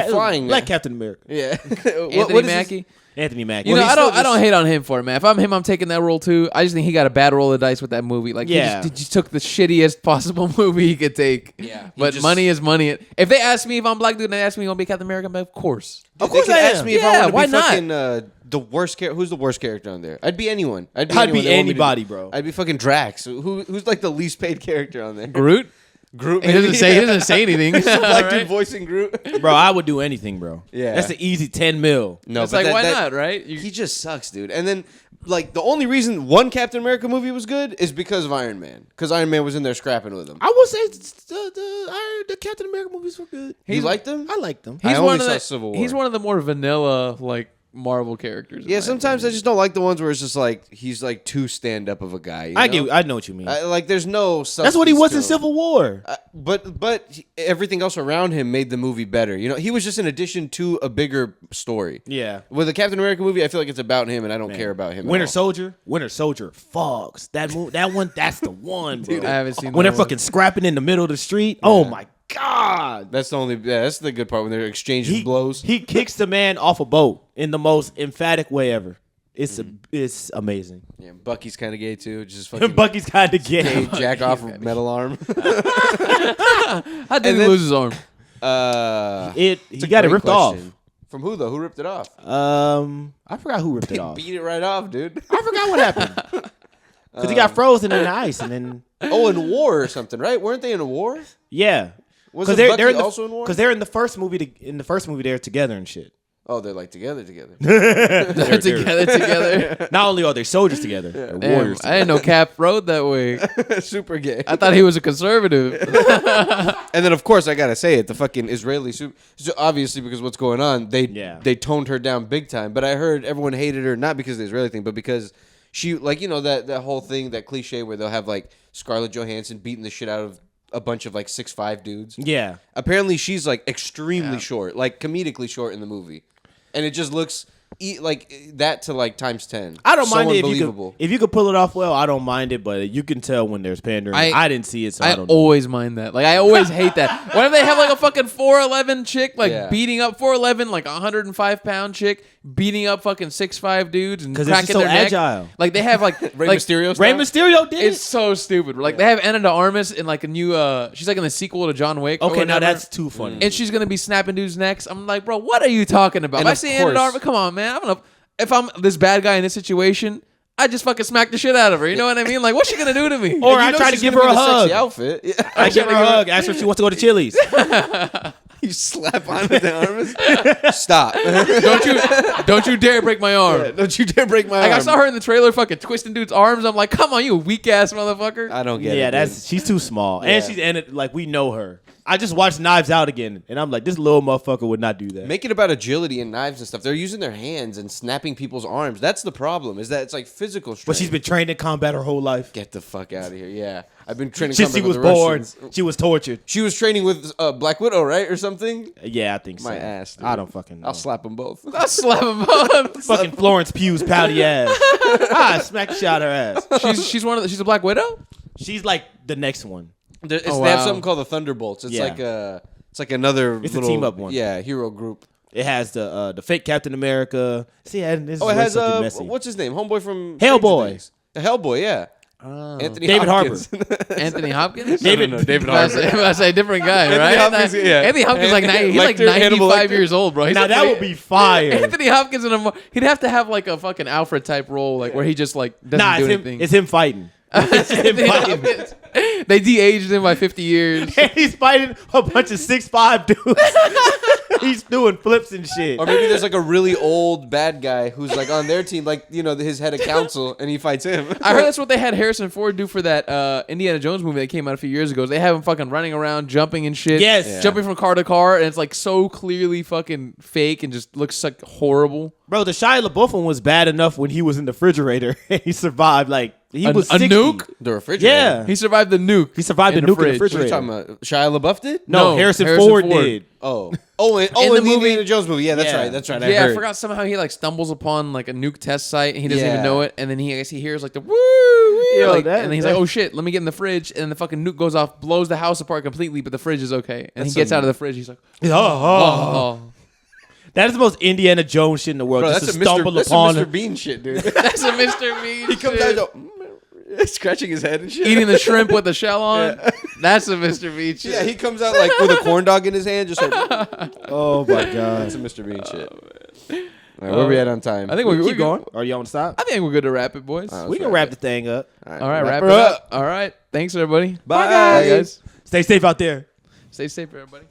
Speaker 3: flying
Speaker 2: Black Captain America.
Speaker 3: Yeah.
Speaker 1: Anthony Mackie.
Speaker 2: Anthony Mackie.
Speaker 1: You know,
Speaker 3: he's
Speaker 1: I don't hate on him for it, man. If I'm him, I'm taking that role too. I just think he got a bad roll of dice with that movie. Like, he just took the shittiest possible movie he could take.
Speaker 3: Yeah,
Speaker 1: but money is money. If they ask me if I'm black dude and they ask me if I'm gonna be Captain America, I'm like, of course.
Speaker 3: Of course,
Speaker 2: I
Speaker 3: ask
Speaker 2: am.
Speaker 3: me if
Speaker 1: Yeah,
Speaker 3: I want
Speaker 1: why
Speaker 3: to be
Speaker 1: not?
Speaker 3: fucking the worst character. Who's the worst character on there? I'd be anyone.
Speaker 2: I'd be
Speaker 3: anyone they want me to
Speaker 2: anybody,
Speaker 3: be.
Speaker 2: bro.
Speaker 3: I'd be fucking Drax. Who's like the least paid character on there?
Speaker 1: Groot.
Speaker 3: Groot.
Speaker 1: He doesn't say anything.
Speaker 3: Black
Speaker 1: Right?
Speaker 3: dude voicing Groot.
Speaker 2: Bro, I would do anything, bro.
Speaker 3: Yeah.
Speaker 2: That's an easy 10 mil.
Speaker 3: No,
Speaker 1: It's
Speaker 3: but
Speaker 1: like, why not, right?
Speaker 3: He just sucks, dude. And then, like, the only reason one Captain America movie was good is because of Iron Man. Because Iron Man was in there scrapping with him.
Speaker 2: I would say the Captain America movies were good.
Speaker 3: You liked them?
Speaker 2: I liked them.
Speaker 3: I
Speaker 1: one
Speaker 3: only
Speaker 1: of
Speaker 3: saw
Speaker 1: the,
Speaker 3: Civil War.
Speaker 1: He's one of the more vanilla, like, Marvel characters.
Speaker 3: Yeah, sometimes I just don't like the ones where it's just like he's like too stand up of a guy. You know?
Speaker 2: I know what you mean.
Speaker 3: Like there's no substance.
Speaker 2: That's what he was
Speaker 3: to
Speaker 2: in
Speaker 3: him.
Speaker 2: Civil War.
Speaker 3: But everything else around him made the movie better. You know, he was just an addition to a bigger story.
Speaker 2: Yeah.
Speaker 3: With the Captain America movie, I feel like it's about him, and I don't care about him.
Speaker 2: Winter
Speaker 3: at all.
Speaker 2: Soldier, Fox. That one, that's the one, bro.
Speaker 1: I haven't seen
Speaker 2: when
Speaker 1: that
Speaker 2: they're
Speaker 1: one.
Speaker 2: fucking scrapping in the middle of the street. Oh my god.
Speaker 3: That's the only. Yeah, that's the good part when they're exchanging blows.
Speaker 2: He kicks the man off a boat in the most emphatic way ever. It's amazing.
Speaker 3: Yeah, Bucky's kind of gay too. Just fucking
Speaker 2: Bucky's kind of gay.
Speaker 3: jack off a metal arm.
Speaker 1: How did he lose his arm?
Speaker 2: He
Speaker 3: It's a
Speaker 2: got it
Speaker 3: great
Speaker 2: ripped
Speaker 3: question. From who though? Who ripped it off?
Speaker 2: off. I forgot who ripped it off.
Speaker 3: Beat it right off, dude.
Speaker 2: I forgot what happened. Because he got frozen in the ice, and then
Speaker 3: Oh, in war or something, right? Weren't they in a war?
Speaker 2: yeah,
Speaker 3: Wasn't
Speaker 2: they're
Speaker 3: Bucky
Speaker 2: in the,
Speaker 3: also in war?
Speaker 2: Because they're in the first movie. In the first movie, they're together and shit.
Speaker 3: Oh, they're like together.
Speaker 1: They're together.
Speaker 2: Not only are they soldiers together, they're
Speaker 1: Damn,
Speaker 2: warriors.
Speaker 1: I didn't know Cap rode that way.
Speaker 3: Super gay.
Speaker 1: I thought he was a conservative.
Speaker 3: And then, of course, I gotta say it. The fucking Israeli super. So obviously, because what's going on, they toned her down big time. But I heard everyone hated her not because of the Israeli thing, but because she, like, you know, that whole thing, that cliche where they'll have like Scarlett Johansson beating the shit out of a bunch of like 6'5" dudes.
Speaker 2: Yeah.
Speaker 3: Apparently, she's like extremely short, like comedically short in the movie, and it just looks like that to like times 10.
Speaker 2: I don't
Speaker 3: So
Speaker 2: mind it
Speaker 3: unbelievable.
Speaker 2: if you could pull it off well. I don't mind it, but you can tell when there's pandering. I didn't see it, so I
Speaker 1: I
Speaker 2: don't know.
Speaker 1: always mind that. Like, I always hate that. Whenever they have like a fucking 4'11" chick, like beating up 4'11", like 105-pound chick, beating up fucking 6'5" dudes and
Speaker 2: 'Cause
Speaker 1: cracking
Speaker 2: it's just so
Speaker 1: their neck.
Speaker 2: agile.
Speaker 1: Like, they have like
Speaker 3: Rey
Speaker 1: like,
Speaker 3: Mysterio.
Speaker 2: Rey
Speaker 3: style?
Speaker 2: Mysterio did
Speaker 1: It's
Speaker 2: it.
Speaker 1: so stupid. Like, they have Anna de Armas in like a new. She's like in the sequel to John Wick. or
Speaker 2: Okay, now
Speaker 1: whatever.
Speaker 2: that's too funny.
Speaker 1: And she's gonna be snapping dudes' necks. I'm like, bro, what are you talking about?
Speaker 3: And
Speaker 1: If I
Speaker 3: of
Speaker 1: see Anna de
Speaker 3: course-
Speaker 1: Armas, come on, man. If I'm this bad guy in this situation, I just fucking smack the shit out of her. You know what I mean? Like, what's she gonna do to me?
Speaker 2: Or
Speaker 3: You
Speaker 2: I
Speaker 3: know
Speaker 2: try to
Speaker 3: she's
Speaker 2: give
Speaker 3: gonna
Speaker 2: her
Speaker 3: be
Speaker 2: a
Speaker 3: in
Speaker 2: hug.
Speaker 3: sexy outfit. Yeah.
Speaker 2: I give her a hug. Ask her if she wants to go to Chili's.
Speaker 3: You slap on the arms. Stop.
Speaker 1: Don't you dare break my arm.
Speaker 3: Don't you dare break my
Speaker 1: Like,
Speaker 3: arm.
Speaker 1: I saw her in the trailer fucking twisting dudes' arms. I'm like, come on, you weak ass motherfucker.
Speaker 3: I don't get it.
Speaker 2: Yeah,
Speaker 3: dude.
Speaker 2: she's too small,
Speaker 3: Yeah.
Speaker 2: and she's in it like we know her. I just watched Knives Out again, and I'm like, this little motherfucker would not do that.
Speaker 3: Make it about agility and knives and stuff. They're using their hands and snapping people's arms. That's the problem. Is that it's like physical strength.
Speaker 2: But she's been trained in combat her whole life.
Speaker 3: Get the fuck out of here. Yeah, I've been training.
Speaker 2: Since she
Speaker 3: combat
Speaker 2: was
Speaker 3: with the
Speaker 2: born,
Speaker 3: Russians.
Speaker 2: she was tortured.
Speaker 3: She was training with Black Widow, right, or something.
Speaker 2: Yeah, I think so.
Speaker 3: My ass. Dude.
Speaker 2: I don't fucking know.
Speaker 3: I'll slap them both.
Speaker 1: I'll slap him on.
Speaker 2: Fucking Florence Pugh's pouty ass. Smack the shit out of her ass.
Speaker 1: She's a Black Widow?
Speaker 2: She's like the next one.
Speaker 3: They have
Speaker 1: wow.
Speaker 3: something called the Thunderbolts. It's
Speaker 2: Yeah.
Speaker 3: like another
Speaker 2: It's a
Speaker 3: little
Speaker 2: team-up one.
Speaker 3: Yeah, hero group.
Speaker 2: It has the fake Captain America. See, this
Speaker 3: Oh, it has
Speaker 2: messy.
Speaker 3: what's his name? Homeboy from
Speaker 2: Hellboy.
Speaker 3: Stranger Things. The Hellboy, yeah. Anthony
Speaker 2: David
Speaker 3: Hopkins.
Speaker 1: Anthony Hopkins?
Speaker 2: David-
Speaker 1: No, David Harbour. I say different guy, right?
Speaker 3: Hopkins, yeah.
Speaker 1: Anthony Hopkins he's like
Speaker 3: Lecter, Hannibal
Speaker 1: 95
Speaker 3: Lecter.
Speaker 1: years old, bro. He's
Speaker 2: Now
Speaker 1: like-
Speaker 2: that would be fire.
Speaker 1: Anthony Hopkins he'd have to have like a fucking Alfred type role, like where he just like doesn't
Speaker 2: Nah,
Speaker 1: do
Speaker 2: it's
Speaker 1: anything.
Speaker 2: him. It's him fighting. It's him
Speaker 1: Anthony
Speaker 2: fighting.
Speaker 1: Hopkins. They de-aged him by 50 years.
Speaker 2: And he's fighting a bunch of 6'5" dudes. He's doing flips and shit.
Speaker 3: Or maybe there's like a really old bad guy who's like on their team, like, you know, his head of council, and he fights him.
Speaker 1: I heard that's what they had Harrison Ford do for that Indiana Jones movie that came out a few years ago. They have him fucking running around, jumping and shit.
Speaker 2: Yes. Yeah.
Speaker 1: Jumping from car to car, and it's like so clearly fucking fake and just looks like horrible.
Speaker 2: Bro, the Shia LaBeouf one was bad enough when he was in the refrigerator and he survived like He was
Speaker 1: a
Speaker 2: 60.
Speaker 1: nuke.
Speaker 3: The refrigerator.
Speaker 2: Yeah.
Speaker 1: He survived the nuke.
Speaker 2: He survived the
Speaker 1: in
Speaker 2: nuke in the
Speaker 3: What are you
Speaker 2: refrigerator.
Speaker 3: talking about? Shia LaBeouf did?
Speaker 2: No,
Speaker 1: No,
Speaker 2: Harrison
Speaker 1: Harrison
Speaker 2: Ford
Speaker 1: Ford.
Speaker 2: did.
Speaker 3: In
Speaker 1: In
Speaker 3: the
Speaker 1: the movie-
Speaker 3: Indiana Jones movie. Yeah, that's
Speaker 2: Yeah.
Speaker 3: right. That's right.
Speaker 1: Yeah, I
Speaker 3: heard.
Speaker 1: forgot somehow he like stumbles upon like a nuke test site and he doesn't even
Speaker 3: Yeah.
Speaker 1: know it, and then I guess he hears like the woo,
Speaker 2: Yo,
Speaker 1: like,
Speaker 2: that-
Speaker 1: and then he's
Speaker 2: that-
Speaker 1: like, oh shit, let me get in the fridge, and then the fucking nuke goes off, blows the house apart completely, but the fridge is okay, and
Speaker 3: That's
Speaker 1: he gets
Speaker 3: some-
Speaker 1: out of the fridge, he's like,
Speaker 2: Oh.
Speaker 1: oh,
Speaker 2: That is the most Indiana Jones shit in the world.
Speaker 3: Bro,
Speaker 2: just
Speaker 3: that's
Speaker 2: to
Speaker 3: a Mr.
Speaker 2: stumble
Speaker 3: That's a
Speaker 2: upon
Speaker 3: Mr. Bean shit, dude.
Speaker 1: that's a Mr. Bean.
Speaker 3: He comes
Speaker 1: shit.
Speaker 3: out scratching his head and shit.
Speaker 1: Eating the shrimp with the shell on. That's a Mr. Bean shit.
Speaker 3: Yeah, he comes out like with a corn dog in his hand, just like
Speaker 2: Oh my god.
Speaker 3: that's a Mr. Bean shit. All right, where we at on time?
Speaker 1: I think
Speaker 2: We
Speaker 1: we're
Speaker 2: keep going. Are you on stop?
Speaker 1: I think we're good to wrap it, boys.
Speaker 3: Let's
Speaker 2: We can
Speaker 3: wrap
Speaker 2: wrap the thing up.
Speaker 1: All right,
Speaker 3: wrap
Speaker 1: wrap
Speaker 3: her
Speaker 1: it up. All right, thanks everybody.
Speaker 3: Bye,
Speaker 1: Bye guys.
Speaker 2: Stay safe out there.
Speaker 1: Stay safe, everybody.